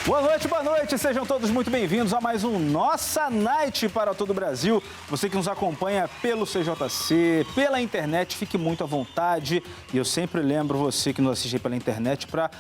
Boa noite, sejam todos muito bem-vindos a mais um Nossa Night para todo o Brasil. Você que nos acompanha pelo CJC, pela internet, fique muito à vontade. E eu sempre lembro você que nos assiste pela internet para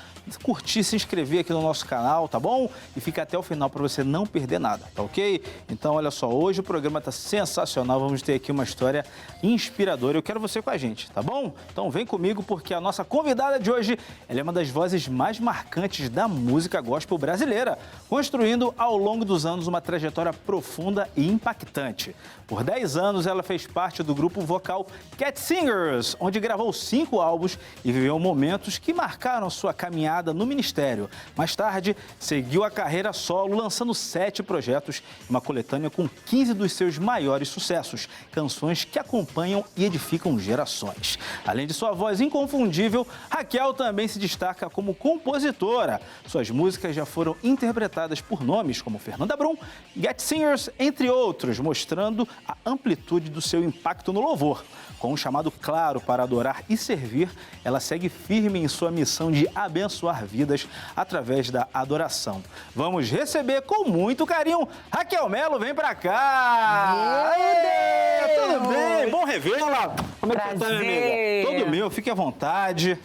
curtir, se inscrever aqui no nosso canal, tá bom? E fica até o final para você não perder nada, tá ok? Então, olha só, hoje o programa tá sensacional, vamos ter aqui uma história inspiradora. Eu quero você com a gente, tá bom? Então vem comigo porque a nossa convidada de hoje, ela é uma das vozes mais marcantes da música gospel brasileira, construindo ao longo dos anos uma trajetória profunda e impactante. Por 10 anos, ela fez parte do grupo vocal Cat Singers, onde gravou 5 álbuns e viveu momentos que marcaram sua caminhada no ministério. Mais tarde, seguiu a carreira solo, lançando 7 projetos e uma coletânea com 15 dos seus maiores sucessos, canções que acompanham e edificam gerações. Além de sua voz inconfundível, Raquel também se destaca como compositora. Suas músicas já foram interpretadas por nomes como Fernanda Brum, Cat Singers, entre outros, mostrando a amplitude do seu impacto no louvor. Com um chamado claro para adorar e servir, ela segue firme em sua missão de abençoar vidas através da adoração. Vamos receber com muito carinho Raquel Melo, vem pra cá! Aê, tudo bem? Bom revê-la! Como é que tá, minha amiga? Tudo meu, fique à vontade.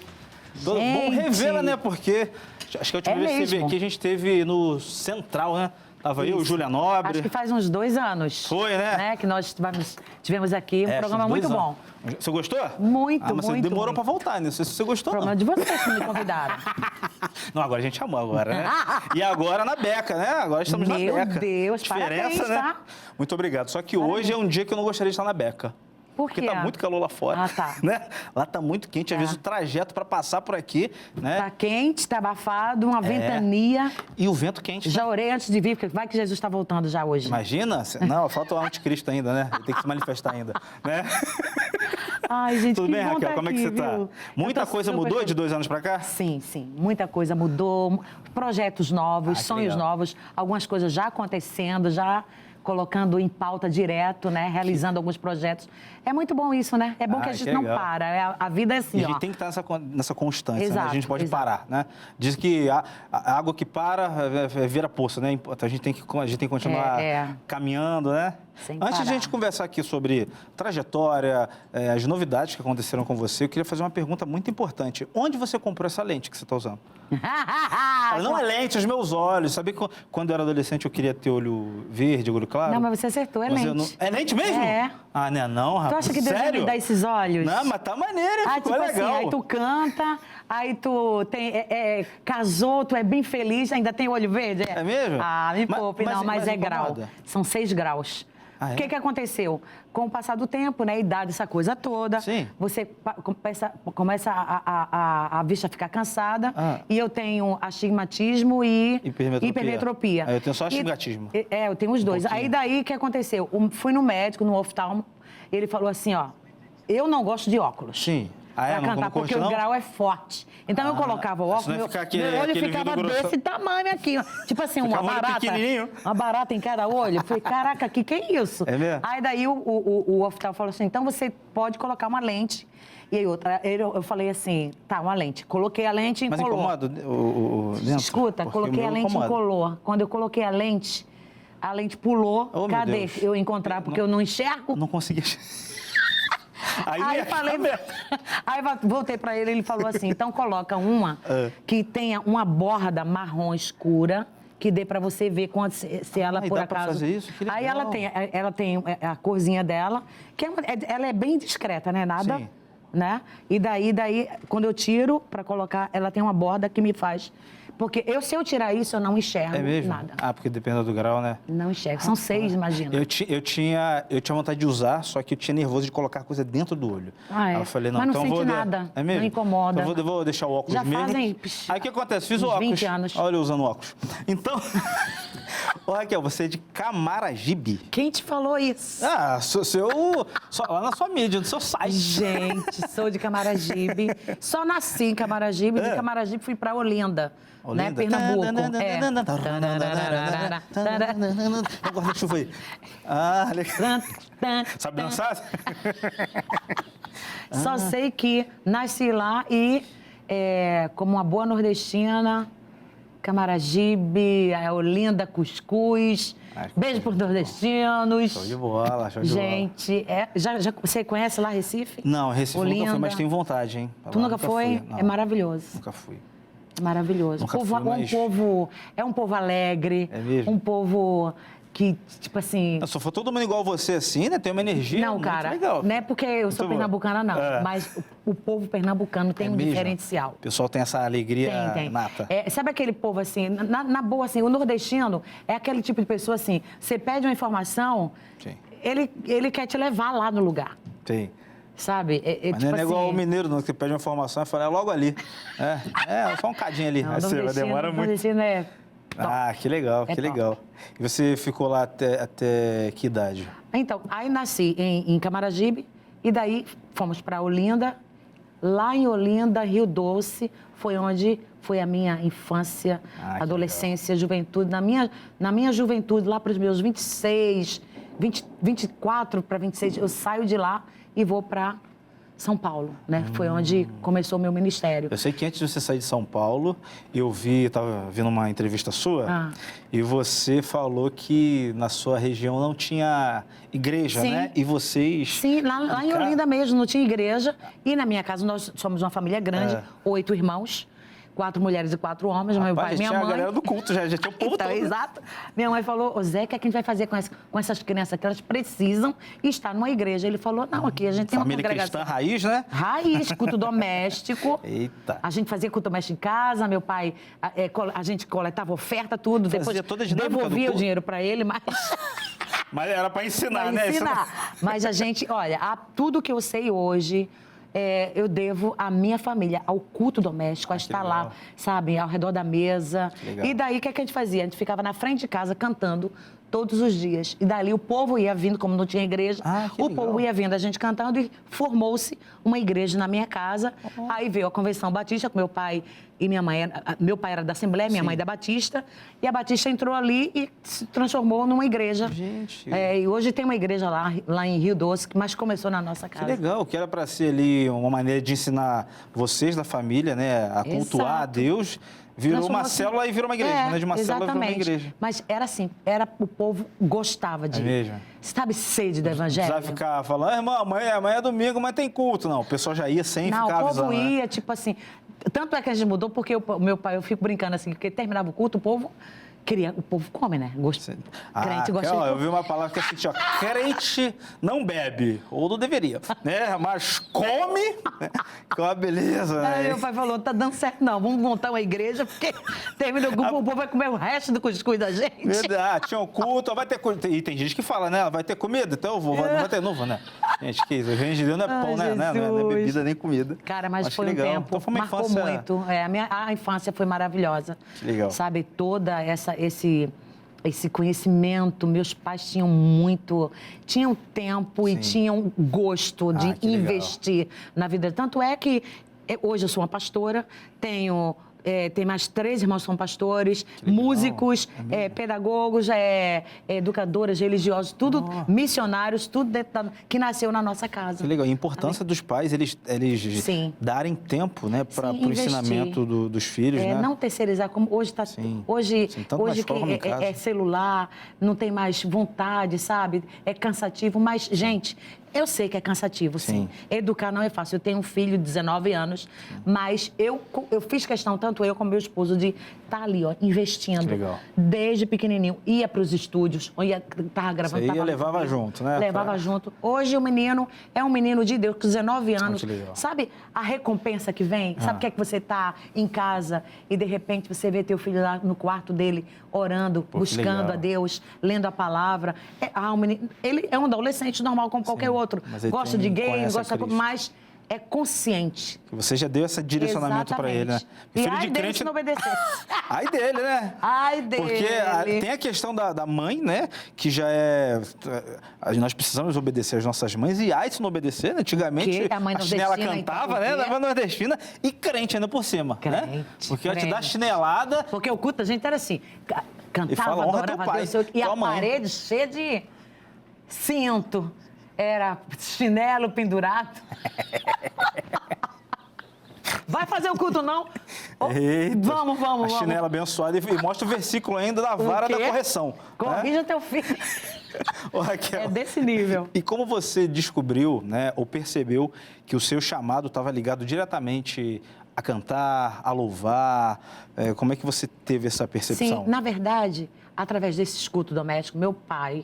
Bom revê-la, né? Porque acho que a última vez que você veio aqui, a gente esteve no Central, né? Tava eu, Júlia Nobre. Acho que faz uns 2 anos. Foi, né? Que nós tivemos aqui um programa muito bom. Você gostou? Muito, mas muito. Você demorou pra voltar, né? Não sei se você gostou, problema de vocês que me convidaram. Não, agora a gente amou agora, né? E agora na Beca, né? Agora estamos na Beca. Meu Deus, diferença, parabéns, né? tá? Muito obrigado. Só que hoje é um dia que eu não gostaria de estar na Beca. Por quê? Porque tá muito calor lá fora. Ah, tá. Né? Lá tá muito quente, às vezes o trajeto para passar por aqui, né? Tá quente, tá abafado, uma ventania. E o vento quente. Já orei antes de vir, porque vai que Jesus está voltando já hoje. Imagina? Não, falta o anticristo ainda, né? Ele tem que se manifestar ainda, né? Ai, gente, tudo que bem, bom Raquel? tá Como é que aqui, você tá? viu? Muita coisa mudou de 2 anos para cá? Sim, sim. Muita coisa mudou. Projetos novos, sonhos novos. Algumas coisas já acontecendo, já colocando em pauta direto, né? Realizando alguns projetos. É muito bom isso, né? É bom que a gente não para. A vida é assim, e a gente tem que estar nessa constância, exato, né? A gente pode parar, né? Diz que a água que para vira poça, né? A gente tem que continuar caminhando, né? Antes de a gente conversar aqui sobre trajetória, as novidades que aconteceram com você, eu queria fazer uma pergunta muito importante. Onde você comprou essa lente que você está usando? Não é lente, os meus olhos. Sabia que quando eu era adolescente eu queria ter olho verde, olho claro? Não, mas você acertou, é lente. É lente mesmo? É. Ah, não, rapaz. Tu acha que Deus vai me dar esses olhos? Não, mas tá maneiro, ficou tipo legal. Assim, aí tu canta, aí tu casou, tu é bem feliz, ainda tem olho verde? É mesmo? Ah, me poupe, mas é grau. São 6 graus. O que aconteceu? Com o passar do tempo, né, idade, essa coisa toda, você começa a vista a ficar cansada, e eu tenho astigmatismo e hipermetropia. Eu tenho só astigmatismo. Eu tenho os dois. Aí daí, o que aconteceu? Fui no médico, no oftalmo, e ele falou assim, ó, eu não gosto de óculos. Sim. Pra cantar, porque o grau é forte. Então eu colocava o óculos, meu olho ficava desse tamanho aqui, ó. Tipo assim, uma barata em cada olho. Eu falei, caraca, que é isso? É mesmo? Aí daí o oftalmo falou assim, então você pode colocar uma lente. E aí eu falei assim, tá, uma lente. Coloquei a lente e incolor. Mas incomoda o dentro? Escuta, coloquei a lente e incolor. Quando eu coloquei a lente pulou. Cadê eu encontrar? Porque eu não enxergo. Não consegui. Aí voltei pra ele, ele falou assim, então coloca uma que tenha uma borda marrom escura, que dê pra você ver se ela por acaso... Pra fazer isso? Que legal. Aí ela tem a corzinha dela, que ela é bem discreta, né? Nada, sim, né? E daí, quando eu tiro pra colocar, ela tem uma borda que me faz... Porque se eu tirar isso, eu não enxergo nada. Ah, porque depende do grau, né? Não enxergo. São 6, imagina. Eu tinha vontade de usar, só que eu tinha nervoso de colocar coisa dentro do olho. Aí eu falei, não, mas não então sente nada. É mesmo? Não incomoda. Então eu vou deixar o óculos já mesmo. Fazem, aí o que acontece? Fiz o óculos. 20 anos. Olha eu usando óculos. Então, ô Raquel, você é de Camaragibe. Quem te falou isso? Ah, lá na sua mídia, no seu site. Gente, sou de Camaragibe. Só nasci em Camaragibe, de Camaragibe fui pra Olinda. Né? Pernambuco. O guarda-chuva aí. Ah, legal. Sabe dançar? Só sei que nasci lá e, como uma boa nordestina, Camaragibe, a Olinda, Cuscuz. Beijo pros nordestinos. Show de bola, show de bola. Gente, você conhece lá Recife? Não, Recife Olinda. nunca fui, mas tenho vontade, hein? Tu nunca foi? É maravilhoso. Nunca fui. É maravilhoso. Nunca fui, mas... É um povo alegre. É mesmo? Um povo que, tipo assim... Se for todo mundo igual você assim, né? Tem uma energia muito legal. Não é porque eu sou pernambucana, não. Mas o povo pernambucano tem um diferencial. O pessoal tem essa alegria tem. nata. Sabe aquele povo assim, na boa, assim, o nordestino é aquele tipo de pessoa assim, você pede uma informação, ele quer te levar lá no lugar. Sim. Sabe? Mas tipo não é igual assim, o mineiro, não, que pede uma informação e fala, é logo ali. Só um cadinho ali. Não, Aí você demora muito. Nordestino é... Que legal, que legal. E você ficou lá até que idade? Então, aí nasci em Camaragibe e daí fomos para Olinda. Lá em Olinda, Rio Doce, foi onde foi a minha infância, adolescência, juventude. Na minha juventude, lá para os meus 24 para 26, eu saio de lá e vou para São Paulo, né? Foi onde começou o meu ministério. Eu sei que antes de você sair de São Paulo, estava vendo uma entrevista sua, e você falou que na sua região não tinha igreja, né? E vocês... Sim, lá em Olinda mesmo não tinha igreja. E na minha casa, nós somos uma família grande, 8 irmãos. 4 mulheres e 4 homens, meu pai e minha mãe. A galera do culto, já tinha o povo então, todo. Exato. Minha mãe falou, Zé, o que a gente vai fazer com essas crianças que elas precisam estar numa igreja? Ele falou, não, aqui a gente tem uma congregação. Família cristã raiz, né? Raiz, culto doméstico. Eita. A gente fazia culto doméstico em casa, meu pai, a gente coletava oferta, tudo. Fazia depois toda a devolvia o dinheiro para ele, mas... Mas era para ensinar, né? Mas a gente, olha, tudo que eu sei hoje... eu devo à minha família, ao culto doméstico, a estar lá, sabe, ao redor da mesa. E daí, o que a gente fazia? A gente ficava na frente de casa cantando todos os dias. E dali o povo ia vindo, como não tinha igreja, povo ia vindo, a gente cantando e formou-se uma igreja na minha casa. Aí veio a Convenção Batista com meu pai e minha mãe. Meu pai era da Assembleia, minha mãe da Batista. E a Batista entrou ali e se transformou numa igreja. Gente. E hoje tem uma igreja lá em Rio Doce, mas começou na nossa casa. Que legal, que era para ser ali uma maneira de ensinar vocês da família, né, a cultuar a Deus. Virou uma célula e virou uma igreja, né? De uma célula virou uma igreja. Mas era assim, o povo gostava de... É mesmo? Sabe, sede do evangelho? Não precisava ficar falando, irmão, amanhã é domingo, mas tem culto. Não, o pessoal já ia sem ficar avisando. Não, o povo ia, tipo assim... Tanto é que a gente mudou, porque o meu pai, eu fico brincando assim, porque terminava o culto, o povo come, né? Crente gosta de... Eu vi uma palavra que é assim, crente não bebe, ou não deveria, né? Mas come, né? Que é uma beleza, né? Aí meu pai falou, tá dando certo não, vamos montar uma igreja, porque termina o culto, o povo vai comer o resto do cuscuz da gente. Tinha um culto, vai ter comida. E tem gente que fala, né? Vai ter comida, então eu vou, não vai ter novo, né? Gente, que isso, o reino de Deus não é pão, né? Não é bebida nem comida. Cara, mas foi um tempo, então, foi uma marcou infância... muito. A infância foi maravilhosa. Que legal. Sabe, toda esse conhecimento, meus pais tinham tempo e tinham gosto de investir na vida. Tanto é que hoje eu sou uma pastora, tem mais 3 irmãos que são pastores, músicos, pedagogos, educadores religiosos, tudo missionários, tudo que nasceu na nossa casa. Que legal. E a importância dos pais, eles darem tempo, né, para o ensinamento dos filhos, né? Não terceirizar, como hoje está... Hoje que é celular, não tem mais vontade, sabe? É cansativo, mas, gente... Eu sei que é cansativo, sim. Educar não é fácil. Eu tenho um filho de 19 anos, mas eu fiz questão, tanto eu como meu esposo, de estar ali, ó, investindo. Legal. Desde pequenininho. Ia para os estúdios, estava gravando. Você levava junto, né? Levava junto. Hoje o menino é um menino de Deus, com 19 anos. Sabe a recompensa que vem? Sabe o que é que você está em casa e, de repente, você vê teu filho lá no quarto dele, orando, buscando a Deus, lendo a palavra. Ele é um adolescente normal, como qualquer outro. Gosta de game, mas é consciente. Você já deu esse direcionamento para ele, né? E ai dele se não obedecer. Ai dele, né? Ai dele. Porque tem a questão da mãe, né? Que já é... Nós precisamos obedecer às nossas mães e ai se não obedecer, né? Antigamente a chinela cantava, né? Da nordestina e crente ainda por cima, né? Porque antes da chinelada... Porque o culto, a gente era assim, cantava, adorava a Deus, e a parede cheia de cinto. Era chinelo pendurado. Vai fazer o culto, não? Oh, vamos. A chinela abençoada e mostra o versículo ainda da vara da correção. Corrija teu filho. Ô, Raquel, é desse nível. E como você descobriu, né, ou percebeu que o seu chamado estava ligado diretamente a cantar, a louvar? Como é que você teve essa percepção? Sim, na verdade, através desse culto doméstico, meu pai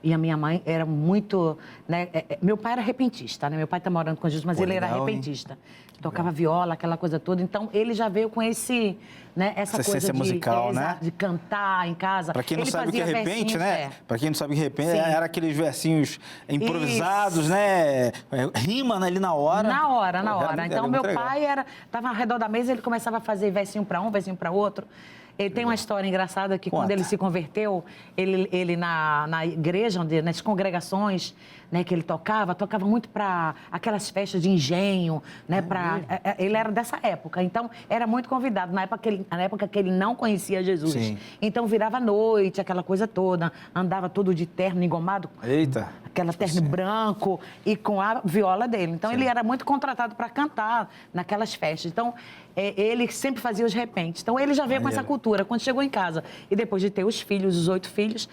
e a minha mãe eram muito... Né, meu pai era repentista, né? Meu pai está morando com Jesus, mas ele era repentista. Hein? Tocava viola, aquela coisa toda. Então, ele já veio com esse, né, essa coisa musical, né? de cantar em casa. Para quem não ele sabe o que é repente, né? Para quem não sabe o que é repente, Sim. era aqueles versinhos improvisados, né? Rima ali na hora. Na hora. Então, meu pai estava ao redor da mesa, ele começava a fazer versinho para um, versinho para outro. Ele tem uma história engraçada que quando ele se converteu, ele na igreja, nas congregações, né, que ele tocava muito para aquelas festas de engenho, né, ele era dessa época, então era muito convidado, na época que ele não conhecia Jesus. Sim. Então virava noite, aquela coisa toda, andava todo de terno engomado. Eita! Aquela terno branco e com a viola dele. Então, ele era muito contratado para cantar naquelas festas. Então, ele sempre fazia os repentes. Então, ele já veio com essa cultura. Quando chegou em casa e depois de ter os filhos, os 8 filhos,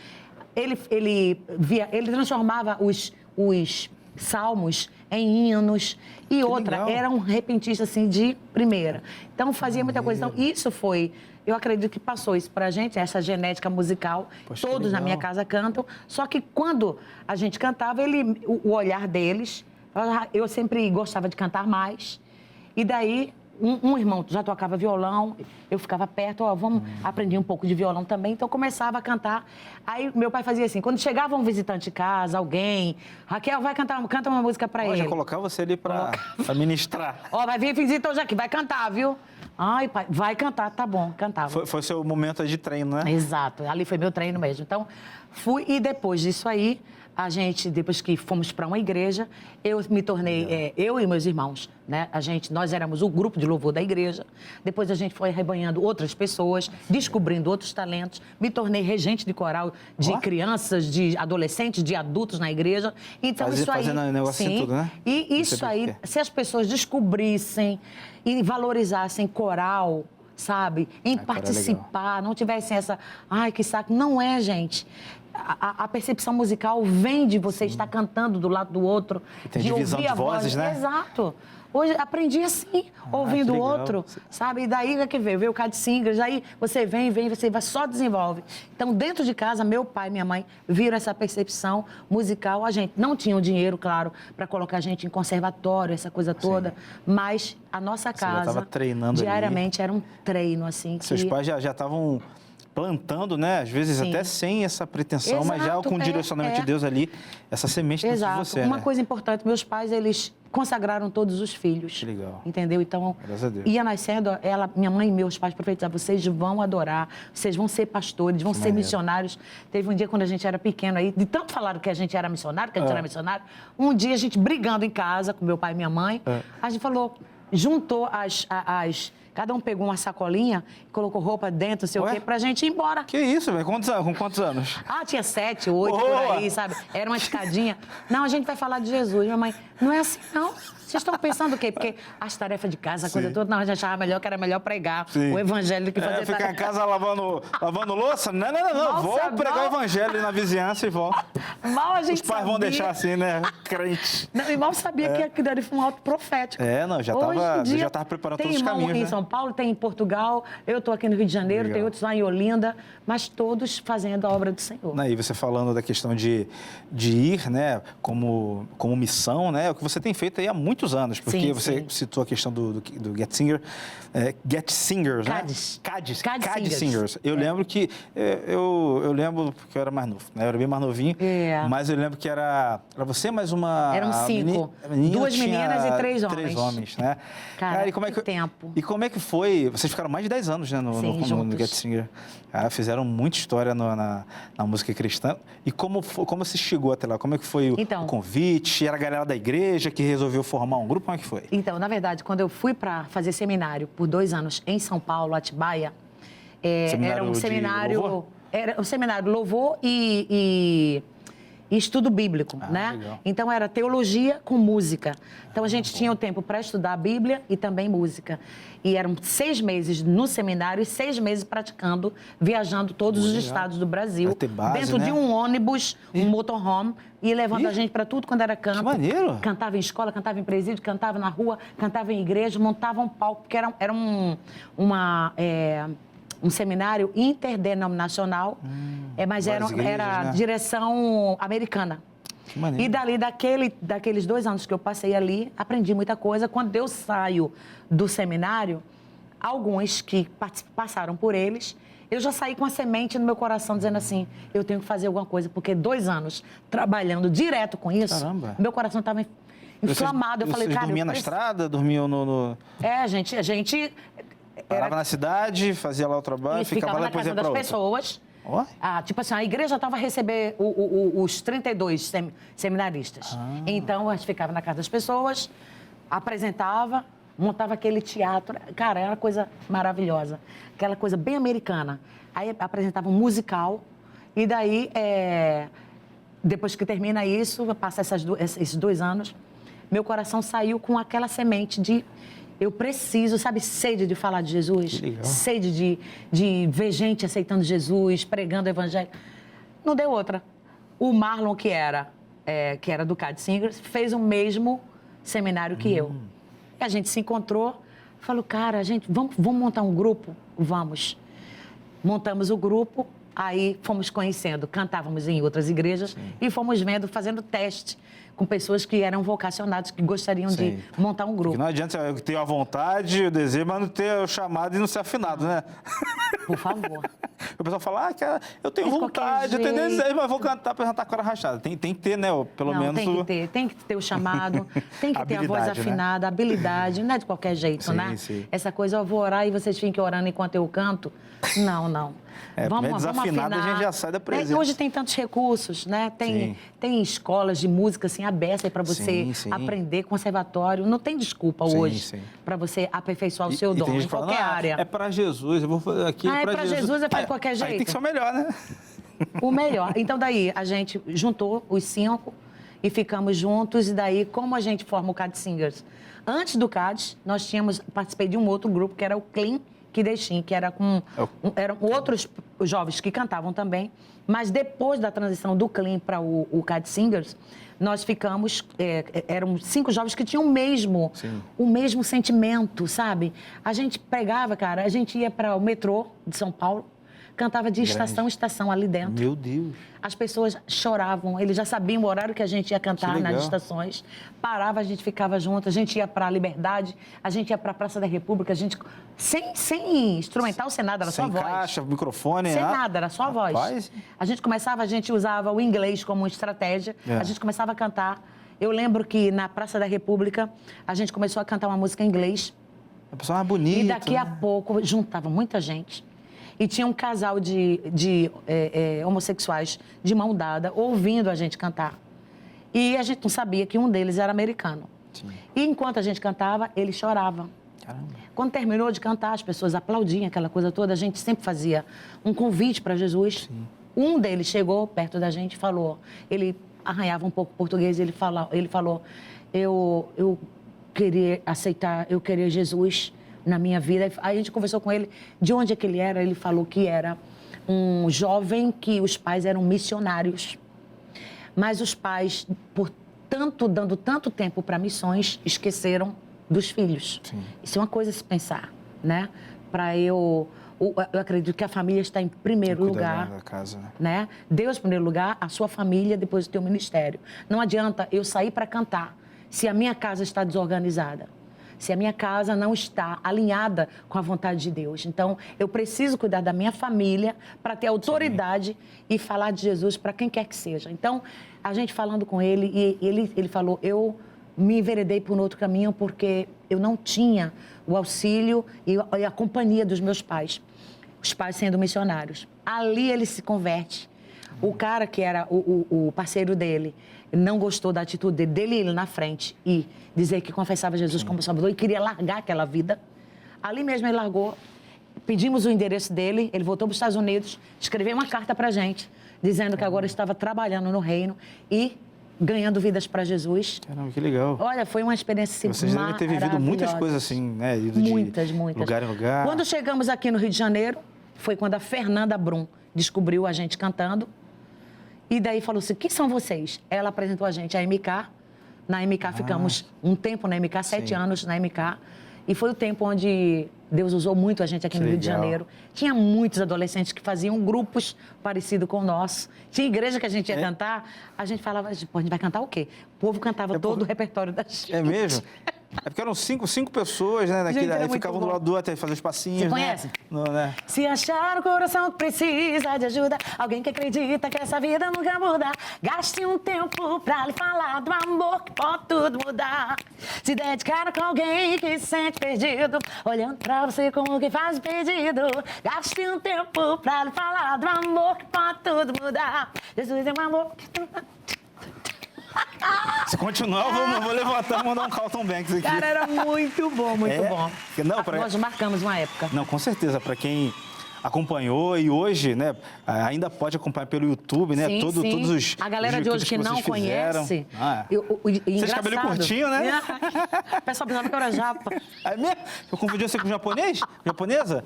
ele transformava os salmos em hinos e outra, era um repentista assim de primeira. Então, fazia muita coisa. Então, isso foi... Eu acredito que passou isso pra gente, essa genética musical. Poxa, todos na minha casa cantam. Só que quando a gente cantava, o olhar deles, eu sempre gostava de cantar mais. E daí, um irmão já tocava violão, eu ficava perto, vamos aprender um pouco de violão também. Então, eu começava a cantar. Aí, meu pai fazia assim, quando chegava um visitante de casa, alguém, Raquel, canta uma música pra ele. Já colocava você ali pra ministrar. Vai vir visita hoje aqui, vai cantar, viu? Ai, pai, vai cantar, tá bom, cantava. Foi seu momento de treino, né? Exato, ali foi meu treino mesmo. Então, fui e depois disso aí, depois que fomos para uma igreja, eu me tornei, eu e meus irmãos, né? Nós éramos o grupo de louvor da igreja. Depois a gente foi arrebanhando outras pessoas, descobrindo outros talentos. Me tornei regente de coral de crianças, de adolescentes, de adultos na igreja. Então, isso aí... Fazendo negócio em tudo, né? E isso aí, se as pessoas descobrissem e valorizassem coral, sabe? Em participar, não tivessem essa... Ai, que saco. Não é, gente. A percepção musical vem de você estar cantando do lado do outro. E tem divisão de vozes, né? Exato. Hoje aprendi assim, ouvindo o outro, sabe? E daí é que veio o Cad Singers, aí você vem, você vai, só desenvolve. Então, dentro de casa, meu pai e minha mãe viram essa percepção musical. A gente não tinha o dinheiro, claro, para colocar a gente em conservatório, essa coisa toda, mas a nossa casa, já tava treinando diariamente, era um treino, assim. Seus pais já estavam plantando, né? Às vezes até sem essa pretensão, mas já com o direcionamento de Deus ali, essa semente dentro de você, Uma coisa importante, meus pais, eles consagraram todos os filhos. Que legal. Entendeu? Então, graças a Deus. Ia nascendo, minha mãe e meus pais profetizavam, vocês vão adorar, vocês vão ser pastores, vão ser missionários. Teve um dia quando a gente era pequeno aí, de tanto falaram que a gente era missionário, um dia a gente brigando em casa com meu pai e minha mãe, a gente falou, juntou cada um pegou uma sacolinha, colocou roupa dentro, sei o quê, pra gente ir embora. Que isso, velho? Com quantos anos? Tinha 7, 8, por aí, sabe? Era uma escadinha. Não, a gente vai falar de Jesus. Minha mãe, não é assim, não. Vocês estão pensando o quê? Porque as tarefas de casa, a coisa toda, não, a gente achava melhor que era melhor pregar o evangelho do que fazer ficar em casa lavando louça? Não. Vou pregar o evangelho na vizinhança e volto. Mal a gente Os pais vão deixar assim, né? Crente. Não, e mal sabia que aquilo ali foi um auto profético. Já estava preparando todos os caminhos, em São Paulo, tem em Portugal, eu estou aqui no Rio de Janeiro, tem outros lá em Olinda, mas todos fazendo a obra do Senhor. E você falando da questão de ir, né, como missão, né, o que você tem feito aí há muitos anos, porque você citou a questão do Get Singers, né? Cad Singers. Eu lembro que, eu lembro porque eu era mais novo, né, eu era bem mais novinho, mas eu lembro que era você mais uma... Eram 5, 2 meninas e 3 homens. 3 homens, né? Cara, e como é que tempo. E como é que foi? Vocês ficaram mais de 10 anos, né, no Get Singer. Fizeram muita história na música cristã. E como você chegou até lá? Como é que foi o convite? Era a galera da igreja que resolveu formar um grupo? Como é que foi? Então, na verdade, quando eu fui para fazer seminário por 2 anos em São Paulo, Atibaia, era um seminário... Era um seminário louvor e e estudo bíblico, né? Legal. Então era teologia com música. Então a gente tinha o tempo para estudar a Bíblia e também música. E eram 6 meses no seminário e 6 meses praticando, viajando todos os estados do Brasil, base, dentro de um ônibus, um motorhome, e levando a gente para tudo quando era canto. Que maneiro! Cantava em escola, cantava em presídio, cantava na rua, cantava em igreja, montava um palco, porque era um seminário interdenominacional, mas era né? direção americana. Que maneiro. E dali, daqueles 2 anos que eu passei ali, aprendi muita coisa. Quando eu saio do seminário, alguns que passaram por eles, eu já saí com a semente no meu coração, dizendo assim, eu tenho que fazer alguma coisa, porque 2 anos trabalhando direto com isso, Caramba. meu coração estava inflamado. Eu falei, cara... dormiam na estrada? Dormiam no... a gente... Parava na cidade, fazia lá o trabalho, e ficava na casa das pessoas. Tipo assim, a igreja estava a receber os 32 seminaristas. Então, a gente ficava na casa das pessoas, apresentava, montava aquele teatro. Cara, era uma coisa maravilhosa. Aquela coisa bem americana. Aí apresentava um musical. E daí, depois que termina isso, passa esses 2 anos, meu coração saiu com aquela semente de... Eu preciso, sabe, sede de falar de Jesus, sede de ver gente aceitando Jesus, pregando o evangelho. Não deu outra. O Marlon, que era do Cad Singers, fez o mesmo seminário que eu. E a gente se encontrou, falou, cara, vamos montar um grupo? Vamos. Montamos o grupo, aí fomos conhecendo, cantávamos em outras igrejas e fomos vendo, fazendo teste com pessoas que eram vocacionados, que gostariam de montar um grupo. Porque não adianta eu ter a vontade, o desejo, mas não ter o chamado e não ser afinado, né? Por favor. O pessoal fala, eu tenho vontade, eu tenho desejo, mas vou cantar para cantar com a rachada. Tem que ter, né? Pelo menos... Tem que ter o chamado, tem que ter a voz afinada, a habilidade, não é de qualquer jeito, né? Sim. Essa coisa, eu vou orar e vocês fiquem orando enquanto eu canto. Não. Vamos desafinado, a gente já sai da presença. Hoje tem tantos recursos, né? Tem escolas de música assim, abertas para você aprender, conservatório. Não tem desculpa hoje para você aperfeiçoar o seu dom em qualquer área. É para Jesus, eu vou fazer aqui para Jesus. É para qualquer jeito. Aí tem que ser o melhor, né? O melhor. Então, daí, a gente juntou os 5 e ficamos juntos. E daí, como a gente forma o Cad Singers? Antes do Cad, participei de um outro grupo, que era o Clean Kideshin, que eram outros jovens que cantavam também. Mas depois da transição do Clean para o Cad Singers, nós ficamos... eram 5 jovens que tinham o mesmo sentimento, sabe? A gente pregava, cara, a gente ia para o metrô de São Paulo, cantava de estação em estação ali dentro. Meu Deus! As pessoas choravam, eles já sabiam o horário que a gente ia cantar nas estações. Parava, a gente ficava junto, a gente ia para a Liberdade, a gente ia para a Praça da República, a gente... Sem instrumental, sem nada, era só voz. Sem caixa, microfone... Sem nada, era só voz. A gente usava o inglês como estratégia, a gente começava a cantar. Eu lembro que na Praça da República, a gente começou a cantar uma música em inglês. A pessoa mais bonita. E daqui a pouco, juntava muita gente. E tinha um casal de homossexuais de mão dada, ouvindo a gente cantar. E a gente não sabia que um deles era americano. E enquanto a gente cantava, ele chorava. Caramba. Quando terminou de cantar, as pessoas aplaudiam aquela coisa toda. A gente sempre fazia um convite para Jesus. Um deles chegou perto da gente e falou... Ele arranhava um pouco português e ele falou... Eu queria aceitar, eu queria Jesus... na minha vida. Aí a gente conversou com ele de onde é que ele era. Ele falou que era um jovem que os pais eram missionários. Mas os pais, dando tanto tempo para missões, esqueceram dos filhos. Isso é uma coisa a se pensar, né? Eu acredito que a família está em primeiro lugar. Da casa, né? Deus em primeiro lugar, a sua família, depois o teu ministério. Não adianta eu sair para cantar se a minha casa está desorganizada. Se a minha casa não está alinhada com a vontade de Deus. Então, eu preciso cuidar da minha família para ter autoridade e falar de Jesus para quem quer que seja. Então, a gente falando com ele, e ele falou, eu me enveredei por um outro caminho porque eu não tinha o auxílio e a companhia dos meus pais. Os pais sendo missionários. Ali ele se converte. O cara que era o parceiro dele não gostou da atitude dele ir na frente e dizer que confessava Jesus como Salvador e queria largar aquela vida. Ali mesmo ele largou, pedimos o endereço dele, ele voltou para os Estados Unidos, escreveu uma carta para a gente, dizendo que agora estava trabalhando no reino e ganhando vidas para Jesus. Caramba, que legal. Olha, foi uma experiência assim, Vocês devem ter vivido muitas coisas assim, né? Ido muitas. de lugar em lugar. Quando chegamos aqui no Rio de Janeiro, foi quando a Fernanda Brum descobriu a gente cantando. E daí falou assim, quem são vocês? Ela apresentou a gente a MK. Na MK ficamos um tempo na MK, 7 anos na MK. E foi o tempo onde Deus usou muito a gente aqui no Rio de Janeiro. Tinha muitos adolescentes que faziam grupos parecidos com o nosso. Tinha igreja que a gente ia cantar, a gente falava, pô, a gente vai cantar o quê? O povo cantava todo o repertório da gente. É mesmo? É porque eram cinco pessoas, né? Aí ficavam do lado do outro, fazer os passinhos, Você conhece? Né? Se achar o coração que precisa de ajuda, alguém que acredita que essa vida nunca muda, gaste um tempo pra lhe falar do amor que pode tudo mudar. Se dedicar com alguém que se sente perdido, olhando pra você como que faz pedido, gaste um tempo pra lhe falar do amor que pode tudo mudar. Jesus é um amor que tudo... Se continuar, eu vou levantar e mandar um Carlton Banks aqui. Cara, era muito bom, muito bom. Não, Nós marcamos uma época. Não, com certeza. Para quem acompanhou e hoje, né, ainda pode acompanhar pelo YouTube, né? Sim, Todos os a galera de hoje que não conhece. Você de cabelo curtinho, né? O pessoal pensava que eu era japa. É mesmo? Eu confundi você com japonês? Japonesa?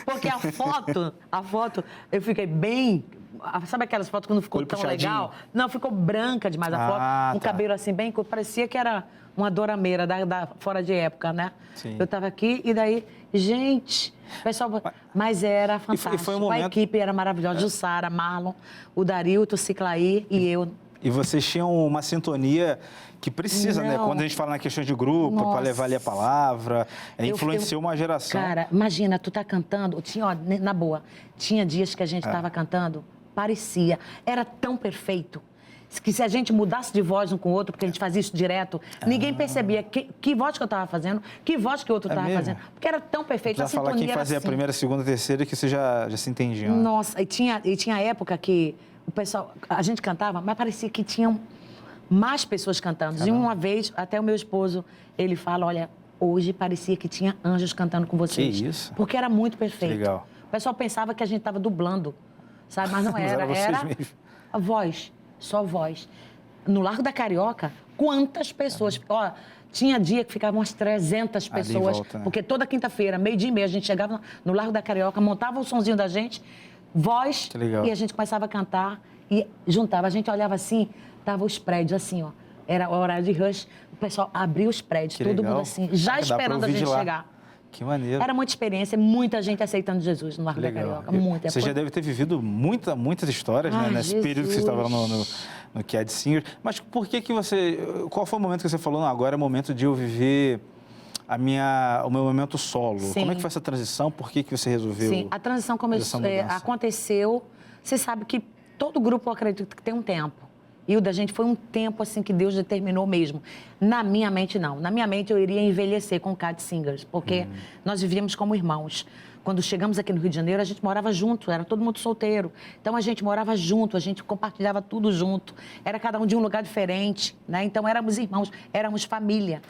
Porque a foto, eu fiquei bem... Sabe aquelas fotos que não ficou tão legal? Não, ficou branca demais a foto. Um cabelo assim, bem... Parecia que era uma dorameira fora de época, né? Sim. Eu tava aqui e daí... Gente, pessoal... Mas era fantástico. E foi um momento... A equipe era maravilhosa. Jussara, Marlon, o Darilton, o Ciclaí e eu. E vocês tinham uma sintonia que precisa, né? Quando a gente fala na questão de grupo, para levar ali a palavra, influenciou uma geração. Cara, imagina, tu tá cantando... Tinha, ó, na boa, tinha dias que a gente tava cantando... Parecia. Era tão perfeito que se a gente mudasse de voz um com o outro, porque a gente fazia isso direto, ninguém percebia que voz que eu estava fazendo, que voz que o outro estava fazendo. Porque era tão perfeito. Já falar quem fazia a primeira, segunda, terceira, que você já se entendia. Nossa, e tinha época que o pessoal, a gente cantava, mas parecia que tinham mais pessoas cantando. E uma vez, até o meu esposo, ele fala, olha, hoje parecia que tinha anjos cantando com vocês. Que isso? Porque era muito perfeito. Legal. O pessoal pensava que a gente estava dublando. Sabe? Mas não era, era a voz, só voz. No Largo da Carioca, quantas pessoas... Ó, tinha dia que ficavam umas 300 pessoas, volta, né? Porque toda quinta-feira, 12:30, a gente chegava no Largo da Carioca, montava o sonzinho da gente, voz, e a gente começava a cantar e juntava. A gente olhava assim, tava os prédios assim, ó. Era o horário de rush, o pessoal abria os prédios, todo mundo assim, já esperando a gente chegar. Que maneiro. Era muita experiência, muita gente aceitando Jesus no Largo da Carioca. Muita. Você já deve ter vivido muitas histórias, né? Nesse período que você estava no Kiad Singers. Mas por que você... Qual foi o momento que você falou, não, agora é o momento de eu viver o meu momento solo? Sim. Como é que foi essa transição? Por que você resolveu? Sim, a transição aconteceu... Você sabe que todo grupo, eu acredito, que tem um tempo. E o da gente foi um tempo, assim, que Deus determinou mesmo. Na minha mente, não. Na minha mente, eu iria envelhecer com o Kiad Singers, porque nós vivíamos como irmãos. Quando chegamos aqui no Rio de Janeiro, a gente morava junto, era todo mundo solteiro. Então, a gente morava junto, a gente compartilhava tudo junto. Era cada um de um lugar diferente, né? Então, éramos irmãos, éramos família.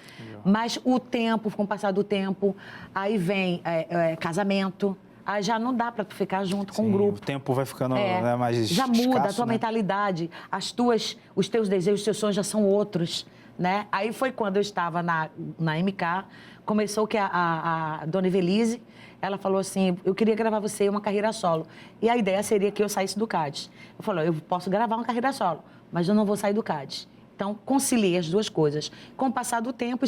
Mas o tempo, com o passar do tempo, aí vem casamento... Aí já não dá para tu ficar junto com o grupo. O tempo vai ficando mais já escasso, muda a tua mentalidade, os teus desejos, os teus sonhos já são outros, né? Aí foi quando eu estava na MK, começou que a Dona Evelise, ela falou assim, eu queria gravar você uma carreira solo. E a ideia seria que eu saísse do CAD. Eu falei, eu posso gravar uma carreira solo, mas eu não vou sair do CAD. Então, conciliei as duas coisas. Com o passar do tempo,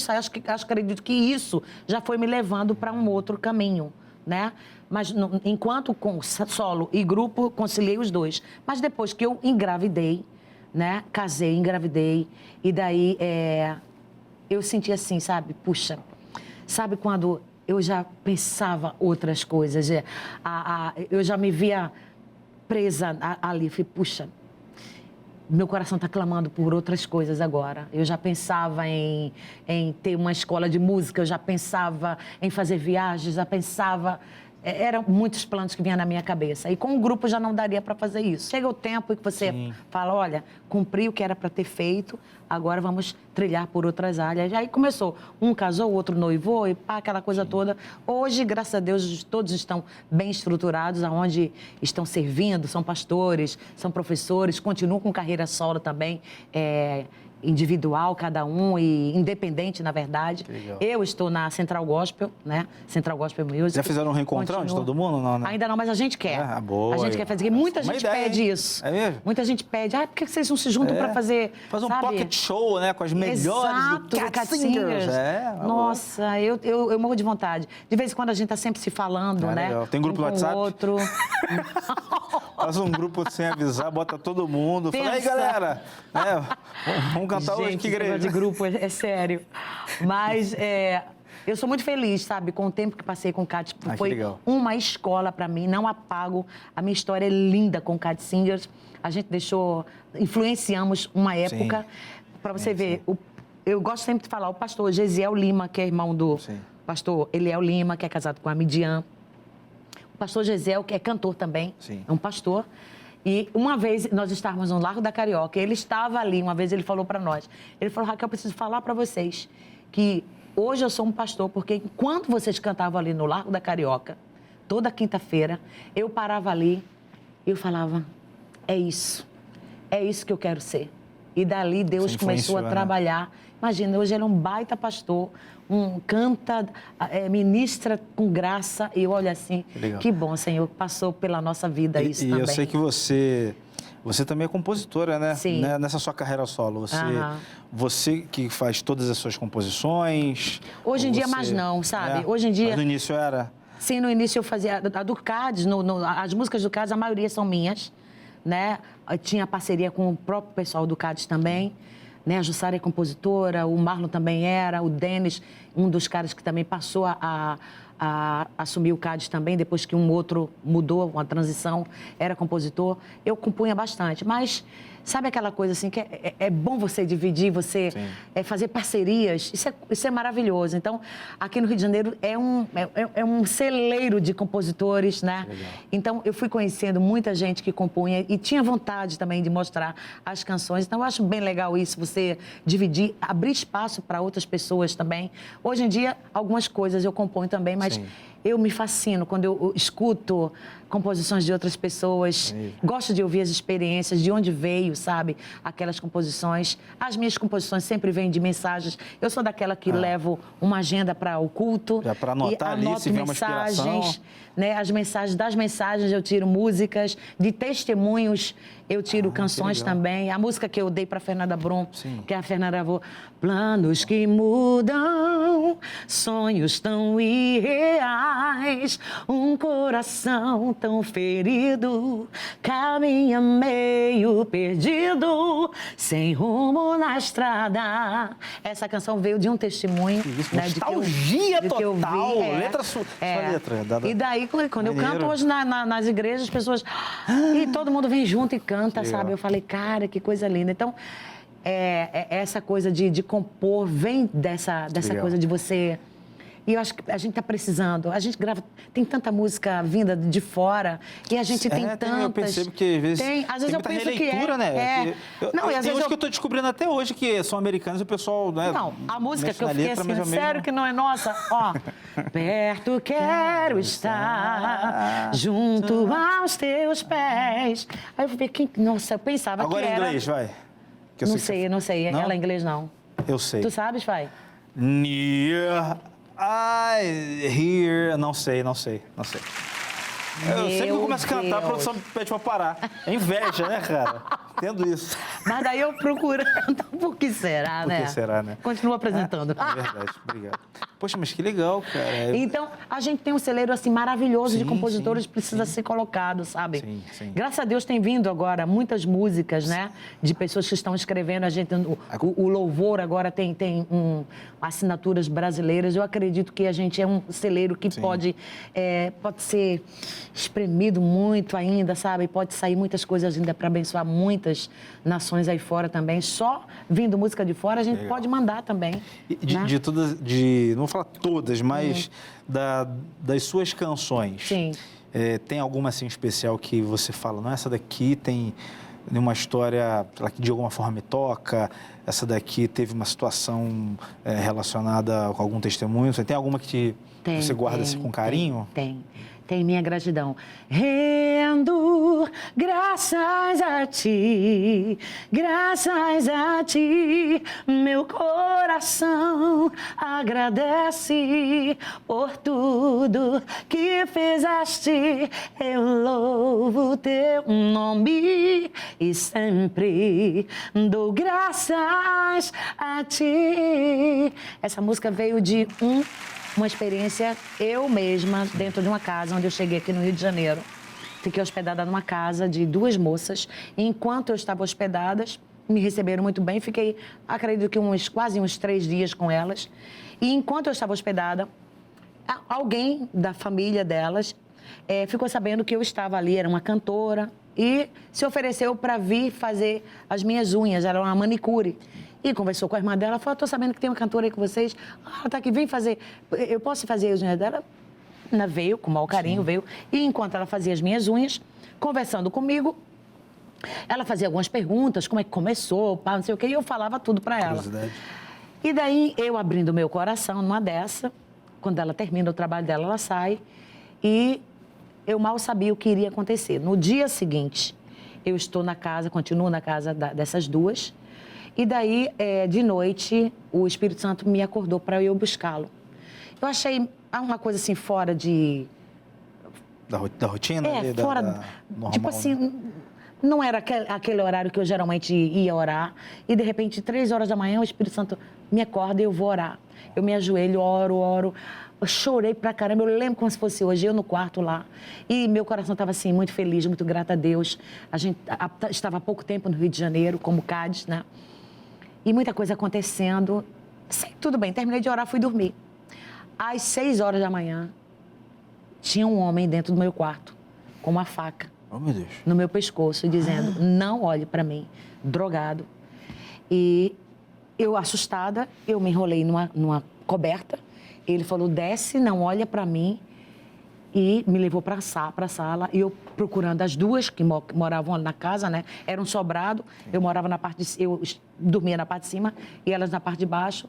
acredito que isso já foi me levando para um outro caminho, né? Mas enquanto com solo e grupo, conciliei os dois. Mas depois que eu engravidei, né? Casei, engravidei, e daí eu senti assim, sabe? Puxa, sabe quando eu já pensava outras coisas? Eu já me via presa ali, falei, puxa, meu coração está clamando por outras coisas agora. Eu já pensava em ter uma escola de música, eu já pensava em fazer viagens, já pensava... eram muitos planos que vinham na minha cabeça. E com o grupo já não daria para fazer isso. Chega o tempo que você fala, olha, cumpri o que era para ter feito, agora vamos trilhar por outras áreas. Aí começou, um casou, o outro noivou, e pá, aquela coisa toda. Hoje, graças a Deus, todos estão bem estruturados, aonde estão servindo, são pastores, são professores, continuam com carreira solo também, individual, cada um, e independente, na verdade. Eu estou na Central Gospel, né? Central Gospel Music. Já fizeram um reencontrão de todo mundo? Não, né? Ainda não, mas a gente quer. Boa. A gente quer fazer. Muita gente pede isso. É mesmo? Muita gente pede. Por que vocês não se juntam para fazer, Faz um pocket show, né? Com as melhores do Cat Singers. Nossa, eu morro de vontade. De vez em quando a gente tá sempre se falando, né? Legal. Tem grupo no WhatsApp? Outro. Faz um grupo sem avisar, bota todo mundo. Fala, aí, galera, vamos cantar hoje, que igreja. De grupo é sério. Mas eu sou muito feliz, sabe, com o tempo que passei com o Cat. Foi uma escola para mim, não apago. A minha história é linda com o Cat Singers. A gente influenciamos uma época. Para você ver, eu gosto sempre de falar, o pastor Gesiel Lima, que é irmão do pastor Eliel Lima, que é casado com a Midian. O pastor Gesiel, que é cantor também, é um pastor. E uma vez nós estávamos no Largo da Carioca, ele estava ali, uma vez ele falou para nós. Ele falou, Raquel, eu preciso falar para vocês que hoje eu sou um pastor, porque enquanto vocês cantavam ali no Largo da Carioca, toda quinta-feira, eu parava ali e eu falava, é isso que eu quero ser. E dali Deus começou a trabalhar. Imagina, hoje ele é um baita pastor, canta, ministra com graça, e eu olho assim, que bom, Senhor, passou pela nossa vida isso também. E eu sei que você também é compositora, né? Sim. Nessa sua carreira solo. Você que faz todas as suas composições. Hoje em dia, mais não, sabe? Hoje em dia... Mas no início era? Sim, no início eu fazia... A do Cádiz, as músicas do Cádiz, a maioria são minhas, né? Eu tinha parceria com o próprio pessoal do Cádiz também. Né? A Jussara é compositora, o Marlon também era, o Denis, um dos caras que também passou a assumir o Cádiz também, depois que um outro mudou, uma transição, era compositor. Eu compunha bastante, mas sabe aquela coisa assim, que é bom você dividir, você fazer parcerias, isso é maravilhoso. Então, aqui no Rio de Janeiro é um celeiro de compositores, né? Então, eu fui conhecendo muita gente que compunha e tinha vontade também de mostrar as canções. Então, eu acho bem legal isso, você dividir, abrir espaço para outras pessoas também. Hoje em dia, algumas coisas eu componho também, mas eu me fascino quando eu escuto composições de outras pessoas. Gosto de ouvir as experiências, de onde veio, sabe? Aquelas composições. As minhas composições sempre vêm de mensagens. Eu sou daquela que levo uma agenda para o culto. Já para anotar ali, se vê uma inspiração. Né? Das mensagens eu tiro músicas, de testemunhos eu tiro canções também. A música que eu dei para Fernanda Brum, que é a Fernanda Avô, planos que mudam, sonhos tão irreais, um coração tão ferido, caminha meio perdido, sem rumo na estrada. Essa canção veio de um testemunho. Né, nostalgia total. Letra sua letra. E daí, quando eu canto hoje nas igrejas, as pessoas... E todo mundo vem junto e canta, sabe? Eu falei, cara, que coisa linda. Então, essa coisa de compor vem dessa coisa de você... E eu acho que a gente está precisando. A gente grava... Tem tanta música vinda de fora e a gente tem tantas... Eu percebo que às vezes tem eu penso releitura, né? Não, e às vezes que eu estou descobrindo até hoje que são americanos e o pessoal... Né, não, a música que eu fiquei assim, sério que não é nossa? Ó, perto quero estar, junto aos teus pés. Aí eu falei, nossa, eu pensava agora que era... Agora em inglês, vai. Não sei. Não? Ela é inglês, não. Eu sei. Tu sabes, vai? Near... here... Não sei. Eu sempre que eu começo a cantar, a produção pede pra parar. É inveja, né, cara? Entendo isso. Mas daí eu procurando, por que será, né? Por que será, né? Continua apresentando. É verdade, obrigado. Poxa, mas que legal, cara. Então, a gente tem um celeiro, assim, maravilhoso de compositores que precisa ser colocado, sabe? Sim. Graças a Deus tem vindo agora muitas músicas, né? De pessoas que estão escrevendo. A gente, o Louvor agora tem assinaturas brasileiras. Eu acredito que a gente é um celeiro que pode ser espremido muito ainda, sabe? Pode sair muitas coisas ainda para abençoar muitas nações gravações aí fora também. Só vindo música de fora, a gente pode mandar também. De todas, não vou falar todas, mas das suas canções. Sim. Tem alguma assim especial que você fala, não, essa daqui tem uma história que de alguma forma me toca, essa daqui teve uma situação relacionada com algum testemunho? Você tem alguma que você guarda assim com carinho? Tem minha gratidão. Rendo graças a ti, meu coração agradece por tudo que fizeste. Eu louvo teu nome e sempre dou graças a ti. Essa música veio de uma experiência eu mesma, dentro de uma casa, onde eu cheguei aqui no Rio de Janeiro. Fiquei hospedada numa casa de 2 moças. E enquanto eu estava hospedada, me receberam muito bem. Fiquei, acredito que quase uns 3 dias com elas. E enquanto eu estava hospedada, alguém da família delas ficou sabendo que eu estava ali, era uma cantora, e se ofereceu para vir fazer as minhas unhas, era uma manicure. E conversou com a irmã dela, falou, estou sabendo que tem uma cantora aí com vocês. Ela tá aqui, vem fazer. Eu posso fazer as unhas dela? Ela veio, com o maior carinho, veio. E enquanto ela fazia as minhas unhas, conversando comigo, ela fazia algumas perguntas, como é que começou, não sei o quê, e eu falava tudo para ela. E daí, eu abrindo meu coração numa dessa, quando ela termina o trabalho dela, ela sai, e eu mal sabia o que iria acontecer. No dia seguinte, eu estou na casa, continuo na casa dessas duas. E daí, de noite, o Espírito Santo me acordou para eu buscá-lo. Eu achei uma coisa assim, fora de... Da rotina? Fora... normal, tipo assim, né? Não era aquele horário que eu geralmente ia orar. E, de repente, 3 horas da manhã, o Espírito Santo me acorda e eu vou orar. Eu me ajoelho, oro. Eu chorei pra caramba. Eu lembro como se fosse hoje, eu no quarto lá. E meu coração estava assim, muito feliz, muito grata a Deus. A gente estava há pouco tempo no Rio de Janeiro, como Cádiz, né? E muita coisa acontecendo. Tudo bem, terminei de orar, fui dormir. Às 6 horas da manhã, tinha um homem dentro do meu quarto, com uma faca no meu pescoço, dizendo, não olhe para mim, drogado. E eu, assustada, eu me enrolei numa coberta. Ele falou, desce, não olha para mim. E me levou para a sala, e eu procurando as duas que moravam na casa, né? Era um sobrado, eu morava eu dormia na parte de cima e elas na parte de baixo.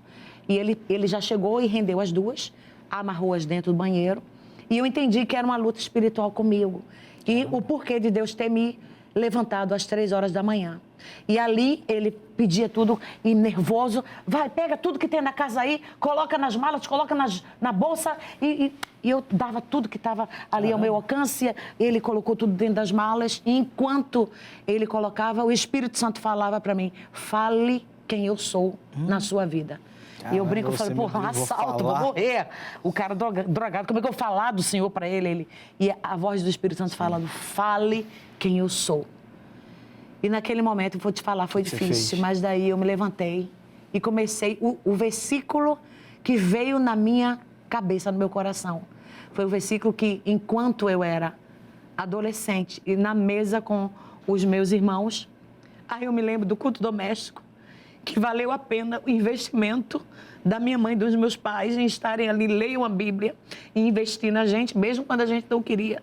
E ele já chegou e rendeu as duas, amarrou-as dentro do banheiro. E eu entendi que era uma luta espiritual comigo. E o porquê de Deus ter me levantado às 3 horas da manhã. E ali ele pedia tudo, e nervoso, vai, pega tudo que tem na casa aí, coloca nas malas, coloca na bolsa, e eu dava tudo que estava ali ao meu alcance, ele colocou tudo dentro das malas, e enquanto ele colocava, o Espírito Santo falava para mim, fale quem eu sou na sua vida. E eu brinco, eu falei, porra, um assalto, vou morrer. O cara drogado, como é que eu vou falar do Senhor para ele? E a voz do Espírito Santo falando, fale quem eu sou. E naquele momento, vou te falar, foi difícil, mas daí eu me levantei e comecei o versículo que veio na minha cabeça, no meu coração. Foi o versículo que, enquanto eu era adolescente e na mesa com os meus irmãos, aí eu me lembro do culto doméstico, que valeu a pena o investimento da minha mãe e dos meus pais em estarem ali, leiam a Bíblia e investir na gente, mesmo quando a gente não queria.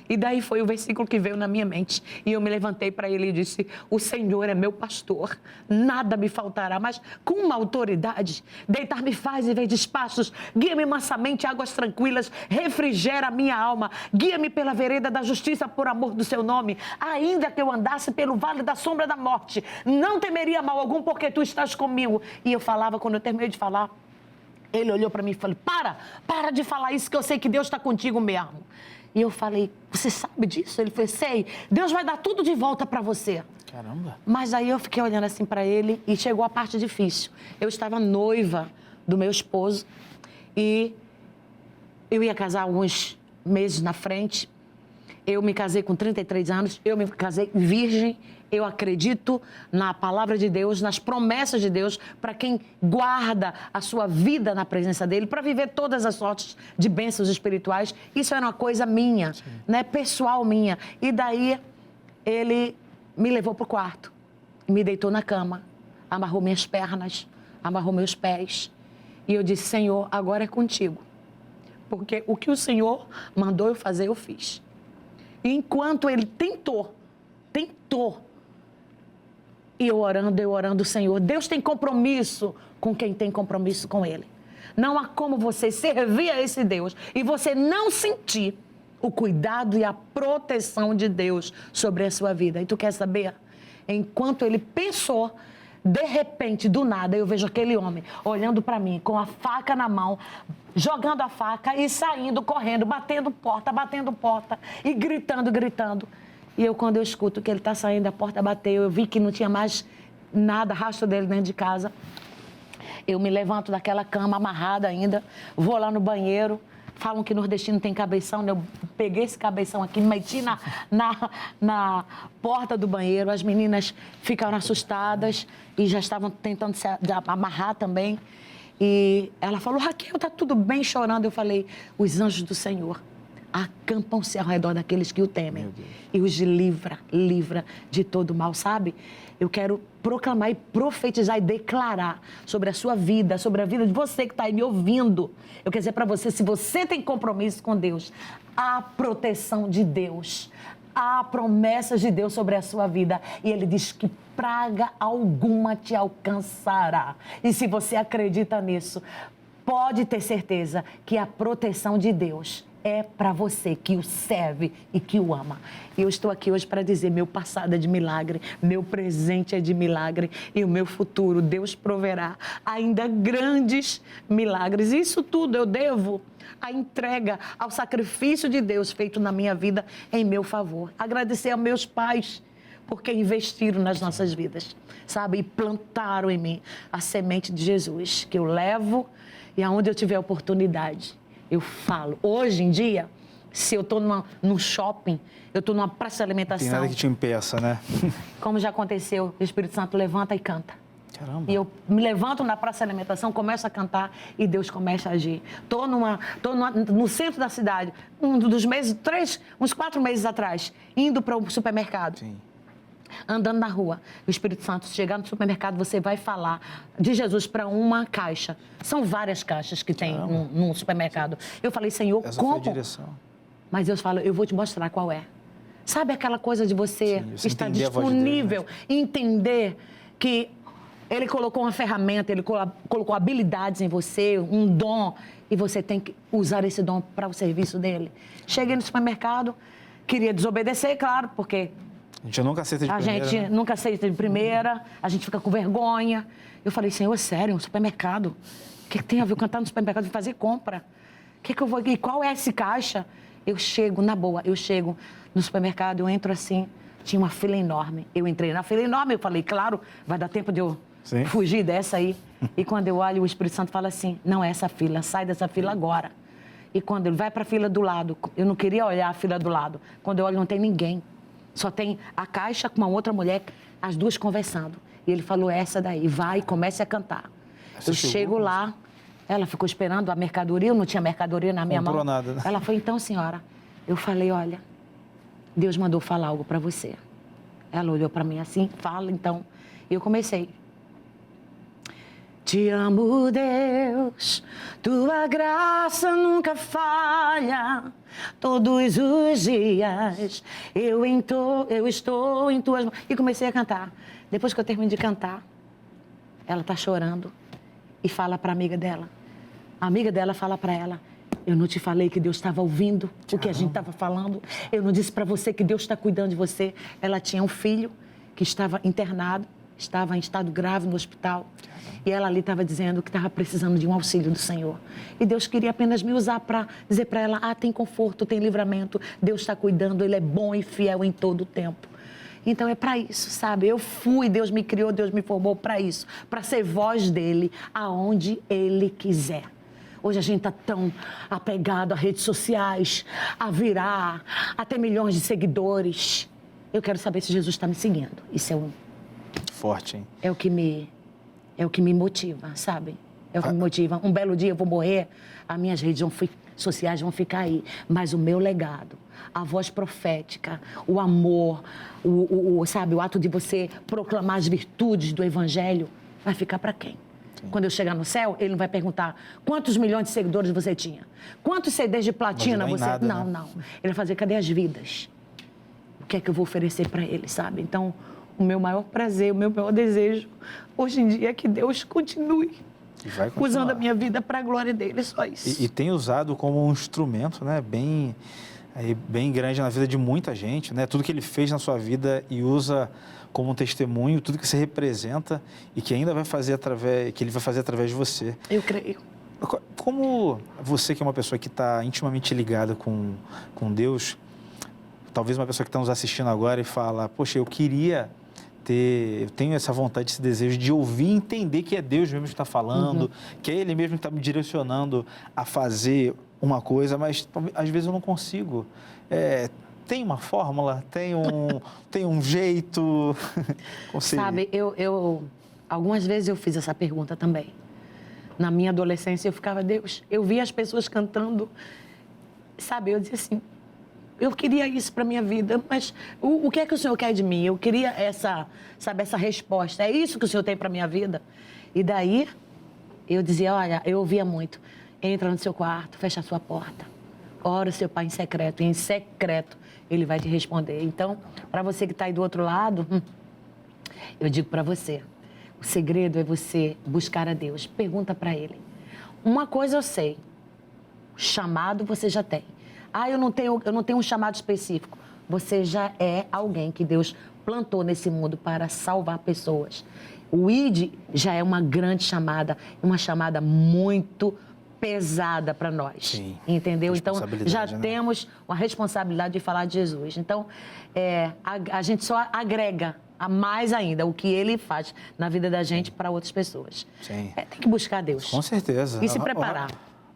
E daí foi o versículo que veio na minha mente. E eu me levantei para ele e disse, o Senhor é meu pastor, nada me faltará, mas com uma autoridade, deitar-me faz em verdes pastos, guia-me mansamente, águas tranquilas, refrigera a minha alma, guia-me pela vereda da justiça por amor do seu nome, ainda que eu andasse pelo vale da sombra da morte, não temeria mal algum, porque tu estás comigo. E eu falava, quando eu terminei de falar, ele olhou para mim e falou, para de falar isso, que eu sei que Deus está contigo mesmo. E eu falei, você sabe disso? Ele falou, sei, Deus vai dar tudo de volta para você. Caramba. Mas aí eu fiquei olhando assim para ele e chegou a parte difícil. Eu estava noiva do meu esposo e eu ia casar alguns meses na frente. Eu me casei com 33 anos, eu me casei virgem. Eu acredito na palavra de Deus, nas promessas de Deus, para quem guarda a sua vida na presença dele, para viver todas as sortes de bênçãos espirituais. Isso era uma coisa minha, né? Pessoal minha. E daí ele me levou para o quarto. me deitou na cama, amarrou minhas pernas, amarrou meus pés. E eu disse, Senhor, agora é contigo. Porque o que o Senhor mandou eu fazer, eu fiz. E enquanto ele tentou, e eu orando, Senhor, Deus tem compromisso com quem tem compromisso com Ele. Não há como você servir a esse Deus e você não sentir o cuidado e a proteção de Deus sobre a sua vida. E tu quer saber? Enquanto ele pensou, de repente, do nada, eu vejo aquele homem olhando para mim com a faca na mão, jogando a faca e saindo, correndo, batendo porta e gritando. E eu, quando eu escuto que ele está saindo, a porta bateu, eu vi que não tinha mais nada, rastro dele dentro de casa. Eu me levanto daquela cama, amarrada ainda, vou lá no banheiro. Falam que nordestino tem cabeção, né? Eu peguei esse cabeção aqui, meti na porta do banheiro. As meninas ficaram assustadas e já estavam tentando se amarrar também. E ela falou, Raquel, tá tudo bem, chorando. Eu falei, os anjos do Senhor acampam-se ao redor daqueles que o temem e os livra de todo mal, sabe? Eu quero proclamar e profetizar e declarar sobre a sua vida, sobre a vida de você que está aí me ouvindo. Eu quero dizer para você, se você tem compromisso com Deus, há proteção de Deus, há promessas de Deus sobre a sua vida. E Ele diz que praga alguma te alcançará. E se você acredita nisso, pode ter certeza que a proteção de Deus é para você que o serve e que o ama. E eu estou aqui hoje para dizer, meu passado é de milagre, meu presente é de milagre e o meu futuro, Deus proverá ainda grandes milagres. Isso tudo eu devo à entrega, ao sacrifício de Deus feito na minha vida em meu favor. Agradecer aos meus pais, porque investiram nas nossas vidas, sabe? E plantaram em mim a semente de Jesus, que eu levo e aonde eu tiver oportunidade, eu falo. Hoje em dia, se eu estou num shopping, eu estou numa praça de alimentação... Tem nada que te impeça, né? Como já aconteceu, o Espírito Santo levanta e canta. Caramba. E eu me levanto na praça de alimentação, começo a cantar e Deus começa a agir. Estou no centro da cidade, uns 4 meses atrás, indo para o supermercado. Sim. Andando na rua, o Espírito Santo, chegar no supermercado, você vai falar de Jesus para uma caixa. São várias caixas que tem num supermercado. Eu falei, Senhor, essa como? Foi a direção. Mas Deus fala, eu vou te mostrar qual é. Sabe aquela coisa de você estar disponível, entender que Ele colocou uma ferramenta, Ele colocou habilidades em você, um dom, e você tem que usar esse dom para o serviço dEle. Cheguei no supermercado, queria desobedecer, claro, porque... A gente nunca aceita de primeira. A gente nunca aceita de primeira, a gente fica com vergonha. Eu falei, Senhor, é sério, um supermercado? O que tem a ver cantar no supermercado e fazer compra? Que eu vou... E qual é esse caixa? Eu chego, na boa, no supermercado, eu entro assim, tinha uma fila enorme. Eu entrei na fila enorme, eu falei, claro, vai dar tempo de eu fugir dessa aí. E quando eu olho, o Espírito Santo fala assim, não é essa fila, sai dessa fila agora. E quando ele vai para a fila do lado, eu não queria olhar a fila do lado. Quando eu olho, não tem ninguém. Só tem a caixa com uma outra mulher, as duas conversando. E ele falou, essa daí, vai e comece a cantar. Eu chego lá, ela ficou esperando a mercadoria, eu não tinha mercadoria na minha mão. Nada, né? Ela foi, então, senhora. Eu falei, olha, Deus mandou falar algo para você. Ela olhou para mim assim, fala então. E eu comecei. Te amo, Deus, tua graça nunca falha. Todos os dias eu estou em tuas mãos. E comecei a cantar. Depois que eu termino de cantar, ela está chorando e fala para a amiga dela. A amiga dela fala para ela, eu não te falei que Deus estava ouvindo o que a gente estava falando? Eu não disse para você que Deus está cuidando de você? Ela tinha um filho que estava internado, estava em estado grave no hospital. E ela ali estava dizendo que estava precisando de um auxílio do Senhor. E Deus queria apenas me usar para dizer para ela, tem conforto, tem livramento, Deus está cuidando, Ele é bom e fiel em todo o tempo. Então é para isso, sabe? Eu fui, Deus me criou, Deus me formou para isso, para ser voz dEle aonde Ele quiser. Hoje a gente está tão apegado a redes sociais, a virar, a ter milhões de seguidores. Eu quero saber se Jesus está me seguindo. Isso é forte, hein? É o que me motiva, sabe? É o que me motiva. Um belo dia eu vou morrer, as minhas redes vão sociais vão ficar aí, mas o meu legado, a voz profética, o amor, sabe, o ato de você proclamar as virtudes do evangelho, vai ficar para quem? Sim. Quando eu chegar no céu, ele não vai perguntar quantos milhões de seguidores você tinha, quantos CDs de platina você... Nada, não, né? não. Ele vai fazer, cadê as vidas? O que é que eu vou oferecer para ele, sabe? Então, o meu maior prazer, o meu maior desejo, hoje em dia, é que Deus continue usando a minha vida para a glória dele, só isso. E tem usado como um instrumento, né, bem grande na vida de muita gente, né? Tudo que ele fez na sua vida e usa como um testemunho, tudo que você representa e que ainda vai fazer que ele vai fazer através de você. Eu creio. Como você, que é uma pessoa que está intimamente ligada com Deus, talvez uma pessoa que está nos assistindo agora e fala, poxa, eu tenho essa vontade, esse desejo de ouvir e entender que é Deus mesmo que está falando, que é Ele mesmo que está me direcionando a fazer uma coisa, mas às vezes eu não consigo. Tem uma fórmula? Tem um jeito? Sabe, algumas vezes eu fiz essa pergunta também. Na minha adolescência eu ficava, Deus, eu via as pessoas cantando, sabe, eu dizia assim, eu queria isso para minha vida, mas o que é que o Senhor quer de mim? Eu queria essa resposta. É isso que o Senhor tem para minha vida? E daí, eu dizia, olha, eu ouvia muito. Entra no seu quarto, fecha a sua porta. Ora o seu pai em secreto. E em secreto, ele vai te responder. Então, para você que está aí do outro lado, eu digo para você, o segredo é você buscar a Deus. Pergunta para Ele. Uma coisa eu sei, o chamado você já tem. Eu não tenho um chamado específico. Você já é alguém que Deus plantou nesse mundo para salvar pessoas. O ID já é uma grande chamada, uma chamada muito pesada para nós. Sim. Entendeu? Então, já temos uma responsabilidade de falar de Jesus. Então, a gente só agrega a mais ainda o que Ele faz na vida da gente para outras pessoas. Sim. Tem que buscar Deus. Com certeza. E se preparar.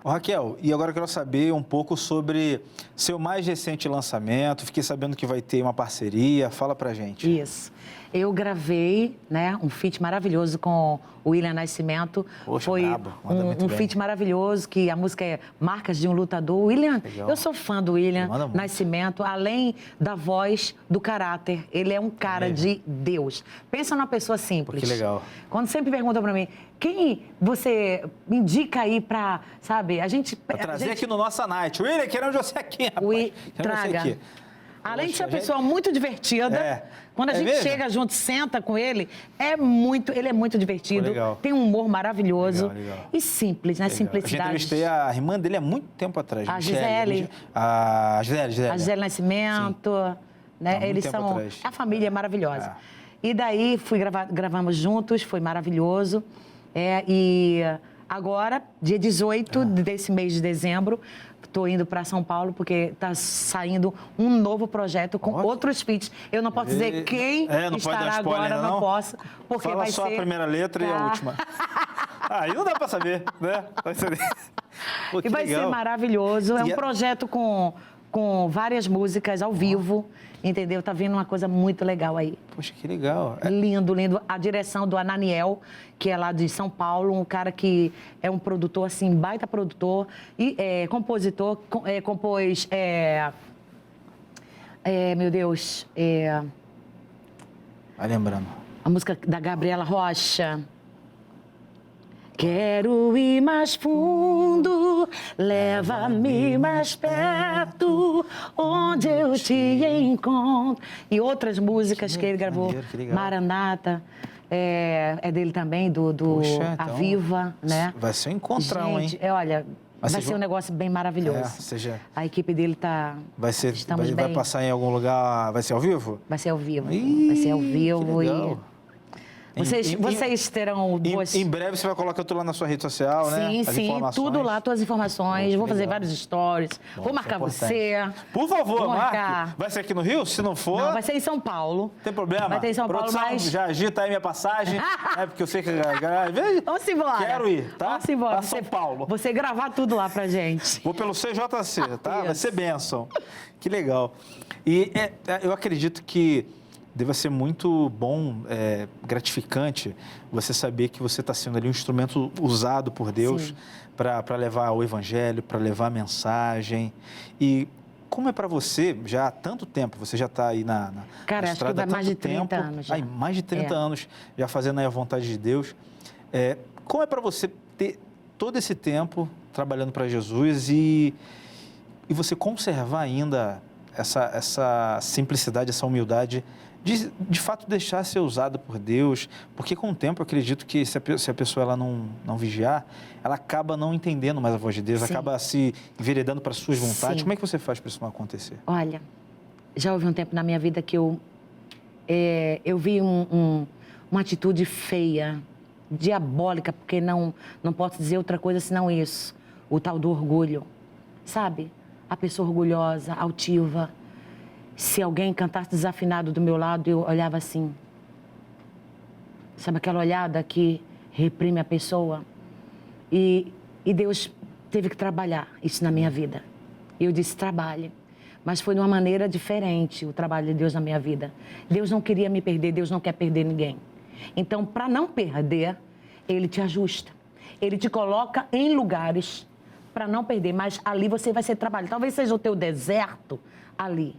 Raquel, e agora eu quero saber um pouco sobre seu mais recente lançamento. Fiquei sabendo que vai ter uma parceria. Fala pra gente. Isso. Eu gravei, né, um feat maravilhoso com o William Nascimento. Poxa, foi brabo. um feat maravilhoso, que a música é Marcas de um Lutador. William, legal. Eu sou fã do William Nascimento, além da voz, do caráter. Ele é um cara de Deus. Pensa numa pessoa simples. Pô, que legal. Quando sempre perguntam pra mim, quem você indica aí pra, sabe, a gente... Pra trazer aqui no Nossa Night. William, queremos você aqui, rapaz. Traga. Aqui. Além de ser uma pessoa muito divertida, quando a gente chega junto, senta com ele, ele é muito divertido, tem um humor maravilhoso e simples, né? Simplicidade. Eu entrevistei a irmã dele há muito tempo atrás. A Gisele. A Gisele Nascimento, né? Eles são... Atrás. A família é maravilhosa. E daí gravamos juntos, foi maravilhoso. E agora, dia 18 desse mês de dezembro, estou indo para São Paulo porque está saindo um novo projeto com outros feats. Eu não posso dizer quem estará agora, não posso. Porque fala vai só ser... a primeira letra e a última. Aí não dá para saber, né? Pô, e vai ser maravilhoso. É um projeto com várias músicas ao vivo, entendeu? Tá vindo uma coisa muito legal aí. Poxa, que legal. Lindo, lindo. A direção do Ananiel, que é lá de São Paulo, um cara que é um produtor, assim, baita produtor e compositor, compôs... meu Deus... Vai lembrando. A música da Gabriela Rocha... Quero ir mais fundo, leva-me mais perto, onde eu te encontro. E outras músicas que ele gravou, Maranata, é dele também, Puxa, A Viva, né? Vai ser um encontrão, gente, hein? Olha, vai ser um negócio bem maravilhoso. A equipe dele tá... Vai passar em algum lugar, vai ser ao vivo? Vai ser ao vivo, vai ser ao vivo Vocês terão boas... Em breve você vai colocar tudo lá na sua rede social, né? Sim, tudo lá, todas as informações. Vou fazer vários stories. Vou marcar você. Por favor, marque. Vai ser aqui no Rio? Se não for... Não, vai ser em São Paulo. Tem problema? Vai ter em São Paulo, mas... já agita aí minha passagem, porque eu sei que... Vamos embora. Quero ir, tá? Vamos embora. Pra São Paulo. Você gravar tudo lá pra gente. Vou pelo CJC, tá? Vai ser bênção. Que legal. E eu acredito que deva ser muito bom, gratificante, você saber que você está sendo ali um instrumento usado por Deus para levar o evangelho, para levar a mensagem. E como é para você, já há tanto tempo, você já está aí na Cara, acho que vai mais de 30 anos já. Mais de 30 anos já fazendo aí a vontade de Deus. Como é para você ter todo esse tempo trabalhando para Jesus e você conservar ainda essa simplicidade, essa humildade, de fato deixar ser usada por Deus? Porque com o tempo eu acredito que se a pessoa ela não vigiar, ela acaba não entendendo mais a voz de Deus, acaba se enveredando para as suas vontades. Como é que você faz para isso não acontecer? Olha, já houve um tempo na minha vida que eu vi uma atitude feia, diabólica, porque não posso dizer outra coisa senão isso, o tal do orgulho, sabe? A pessoa orgulhosa, altiva. Se alguém cantasse desafinado do meu lado, eu olhava assim. Sabe aquela olhada que reprime a pessoa? E Deus teve que trabalhar isso na minha vida. E eu disse, trabalhe. Mas foi de uma maneira diferente o trabalho de Deus na minha vida. Deus não queria me perder, Deus não quer perder ninguém. Então, para não perder, Ele te ajusta. Ele te coloca em lugares para não perder, mas ali você vai ser trabalhado. Talvez seja o teu deserto ali.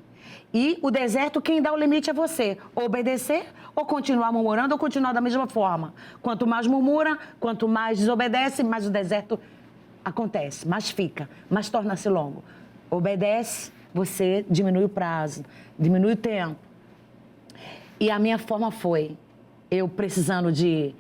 E o deserto, quem dá o limite é você. Ou obedecer, ou continuar murmurando, ou continuar da mesma forma. Quanto mais murmura, quanto mais desobedece, mais o deserto acontece, mais fica, mais torna-se longo. Obedece, você diminui o prazo, diminui o tempo. E a minha forma foi, eu precisando de...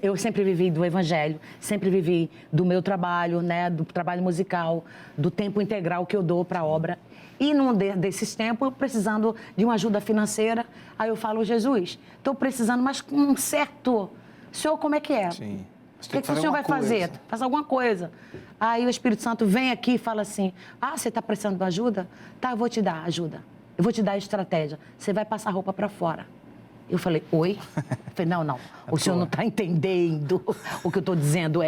eu sempre vivi do evangelho, sempre vivi do meu trabalho, né, do trabalho musical, do tempo integral que eu dou para a obra. E num desses tempos, eu precisando de uma ajuda financeira, aí eu falo, Jesus, estou precisando, mas com um certo... Senhor, como é que é? Sim. O que o senhor vai fazer? Faz alguma coisa. Aí o Espírito Santo vem aqui e fala assim, você está precisando de ajuda? Tá, eu vou te dar ajuda. Eu vou te dar a estratégia. Você vai passar roupa para fora. Eu falei, oi? Eu falei, não, o senhor não está entendendo. O que eu estou dizendo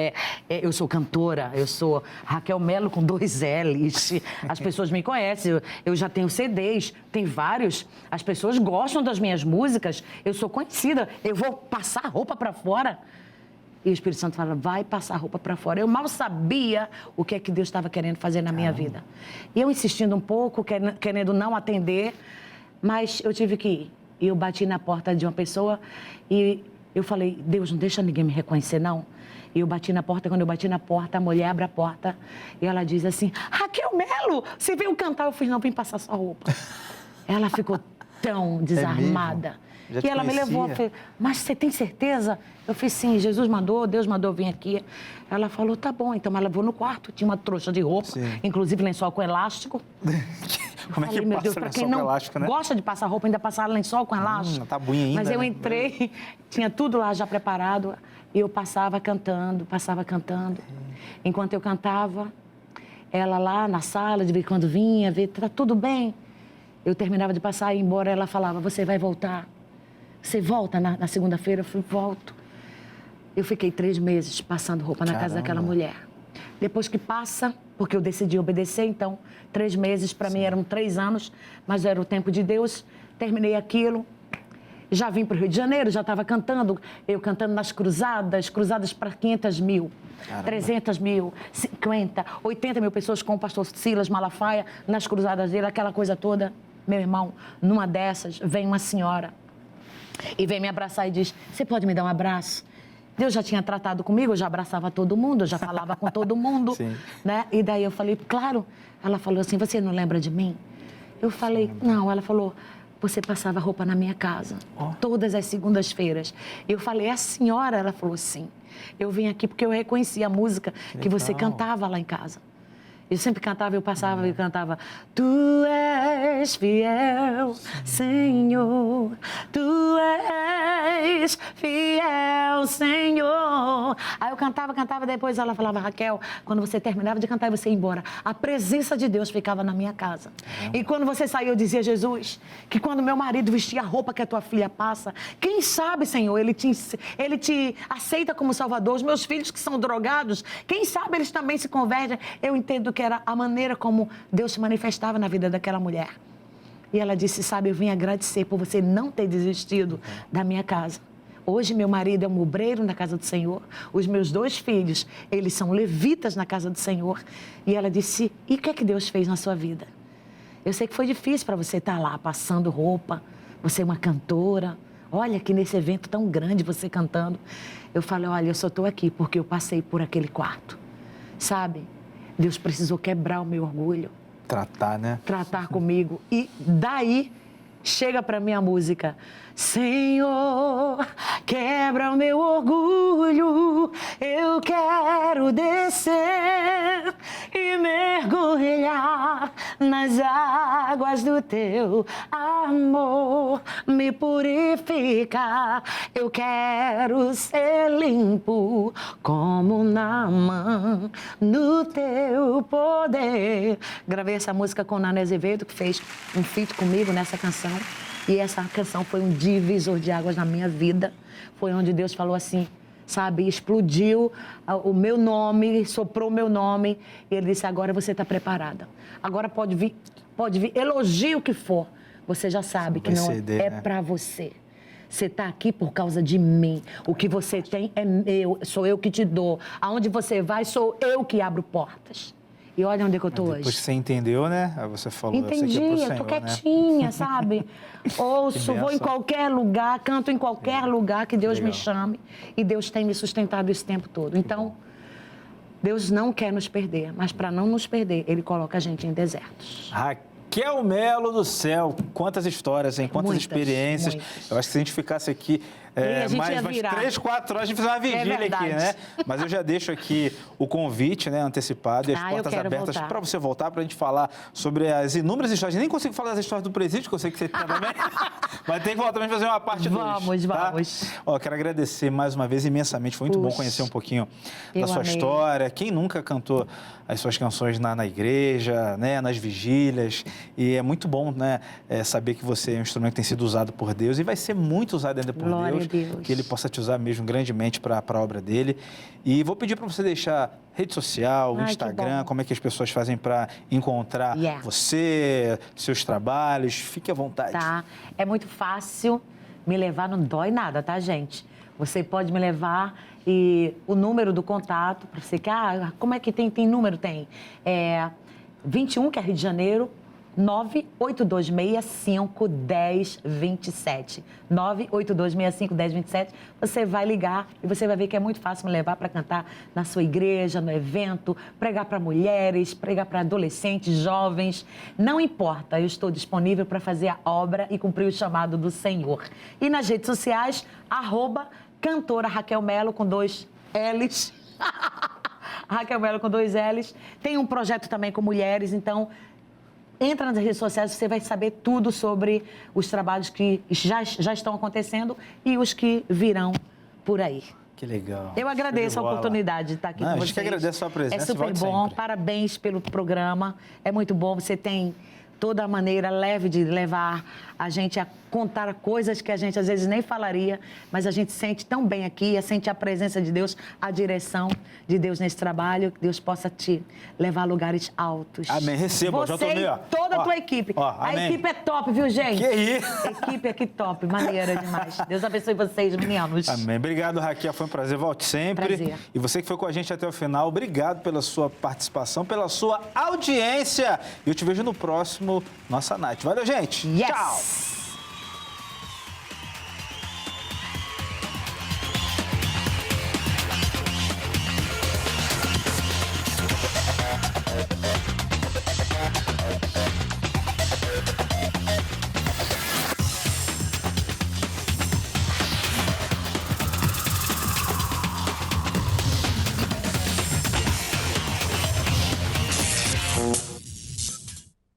eu sou cantora, eu sou Raquel Melo com 2 L's. As pessoas me conhecem, eu já tenho CDs, tem vários. As pessoas gostam das minhas músicas, eu sou conhecida, eu vou passar roupa para fora. E o Espírito Santo fala, vai passar roupa para fora. Eu mal sabia o que é que Deus estava querendo fazer na minha vida. E eu insistindo um pouco, querendo não atender, mas eu tive que ir. E eu bati na porta de uma pessoa e eu falei, Deus, não deixa ninguém me reconhecer, não. E eu bati na porta, quando eu bati na porta, a mulher abre a porta e ela diz assim, Raquel Melo, você veio cantar? Eu falei, não, vim passar sua roupa. Ela ficou tão desarmada. E ela me levou, eu falei, mas você tem certeza? Eu falei, sim, Jesus mandou, Deus mandou vir aqui. Ela falou, tá bom, então ela levou no quarto, tinha uma trouxa de roupa, inclusive lençol com elástico. Como falei, é que meu passa Deus, para quem não elástico, né? gosta de passar roupa, ainda passar lençol com elástico. Tabuinha ainda, mas eu né? entrei, tinha tudo lá já preparado, e eu passava cantando. Enquanto eu cantava, ela lá na sala, de vez em quando vinha, ver, tá tudo bem. Eu terminava de passar e ir embora, ela falava, você vai voltar? Você volta na segunda-feira? Eu falei, volto. Eu fiquei 3 meses passando roupa na casa daquela mulher. Depois que passa, porque eu decidi obedecer, então 3 meses para mim eram 3 anos, mas era o tempo de Deus. Terminei aquilo, já vim para o Rio de Janeiro, já estava cantando, eu cantando nas cruzadas para 500 mil, 300 mil, 50, 80 mil pessoas com o pastor Silas Malafaia nas cruzadas dele, aquela coisa toda. Meu irmão, numa dessas, vem uma senhora e vem me abraçar e diz, você pode me dar um abraço? Deus já tinha tratado comigo, eu já abraçava todo mundo, eu já falava com todo mundo, né? E daí eu falei, claro. Ela falou assim, você não lembra de mim? Eu falei, não. Ela falou, você passava roupa na minha casa, todas as segundas-feiras. Eu falei, é a senhora? Ela falou, sim. Eu vim aqui porque eu reconheci a música que você cantava lá em casa. Eu sempre cantava, eu passava e cantava. Tu és fiel, Senhor. Tu és fiel, Senhor. Aí eu cantava, depois ela falava, Raquel, quando você terminava de cantar e você ia embora, a presença de Deus ficava na minha casa. E quando você saía, eu dizia, Jesus, que quando meu marido vestia a roupa que a tua filha passa, quem sabe, Senhor, ele te aceita como Salvador. Os meus filhos que são drogados, quem sabe eles também se convertem. Eu entendo que era a maneira como Deus se manifestava na vida daquela mulher. E ela disse, sabe, eu vim agradecer por você não ter desistido da minha casa. Hoje, meu marido é um obreiro na casa do Senhor. Os meus 2 filhos, eles são levitas na casa do Senhor. E ela disse, e o que é que Deus fez na sua vida? Eu sei que foi difícil para você estar lá, passando roupa. Você é uma cantora. Olha que nesse evento tão grande, você cantando. Eu falei, olha, eu só estou aqui porque eu passei por aquele quarto. Sabe? Deus precisou quebrar o meu orgulho. Tratar, né? Tratar comigo. E daí chega para mim a música. Senhor, quebra o meu orgulho, eu quero descer e mergulhar nas águas do teu amor, me purificar. Eu quero ser limpo como Naamã no teu poder. Gravei essa música com Nana Azevedo, que fez um feat comigo nessa canção. E essa canção foi um divisor de águas na minha vida. Foi onde Deus falou assim, sabe, explodiu o meu nome, soprou o meu nome. E Ele disse, agora você está preparada. Agora pode vir, elogio o que for. Você já sabe que não é para você. Você está aqui por causa de mim. O que você tem é meu, sou eu que te dou. Aonde você vai, sou eu que abro portas. E olha onde é que eu tô hoje. Depois que você entendeu, né? Aí você falou, entendi, eu Senhor, tô quietinha, né? Sabe? Ouço, vou em qualquer lugar, canto em qualquer lugar que Deus me chame. E Deus tem me sustentado esse tempo todo. Então, Deus não quer nos perder, mas para não nos perder, Ele coloca a gente em desertos. Raquel Melo do céu, quantas histórias, hein? Quantas experiências. Eu acho que se a gente ficasse aqui mais 3, 4 horas, a gente fizer uma vigília aqui, né? Mas eu já deixo aqui o convite, né, antecipado e as portas abertas para você voltar, para a gente falar sobre as inúmeras histórias. Nem consigo falar das histórias do presídio, que eu sei que você tem também, mas tem que voltar para fazer uma parte 2. Vamos. Ó, quero agradecer mais uma vez imensamente, foi muito bom conhecer um pouquinho da sua história. Quem nunca cantou as suas canções na igreja, né, nas vigílias, e é muito bom, né, saber que você é um instrumento que tem sido usado por Deus e vai ser muito usado ainda por Deus, que Ele possa te usar mesmo grandemente para a obra dele. E vou pedir para você deixar rede social, Instagram, como é que as pessoas fazem para encontrar você, seus trabalhos, fique à vontade. Tá, é muito fácil, me levar não dói nada, tá, gente? Você pode me levar e o número do contato, para você que, como é que tem número? Tem 21, que é Rio de Janeiro, 98265-1027. 98265-1027. Você vai ligar e você vai ver que é muito fácil me levar para cantar na sua igreja, no evento, pregar para mulheres, pregar para adolescentes, jovens. Não importa, eu estou disponível para fazer a obra e cumprir o chamado do Senhor. E nas redes sociais, @cantora Raquel Melo com 2 L's. Raquel Melo com 2 L's. Tem um projeto também com mulheres, então entra nas redes sociais, você vai saber tudo sobre os trabalhos que já estão acontecendo e os que virão por aí. Que legal. Eu agradeço a oportunidade de estar aqui com vocês. A gente que agradece a sua presença. É super bom, parabéns pelo programa. É muito bom, você tem toda a maneira leve de levar a gente a contar coisas que a gente às vezes nem falaria, mas a gente sente tão bem aqui, sente a presença de Deus, a direção de Deus nesse trabalho, que Deus possa te levar a lugares altos. Amém, receba, já tô vendo. Você e toda a tua equipe. A equipe é top, viu, gente? Que isso? A equipe aqui top, maneira demais. Deus abençoe vocês, meninos. Amém. Obrigado, Raquel, foi um prazer, volte sempre. Prazer. E você que foi com a gente até o final, obrigado pela sua participação, pela sua audiência. E eu te vejo no próximo Nossa Night. Valeu, gente. Yes. Tchau.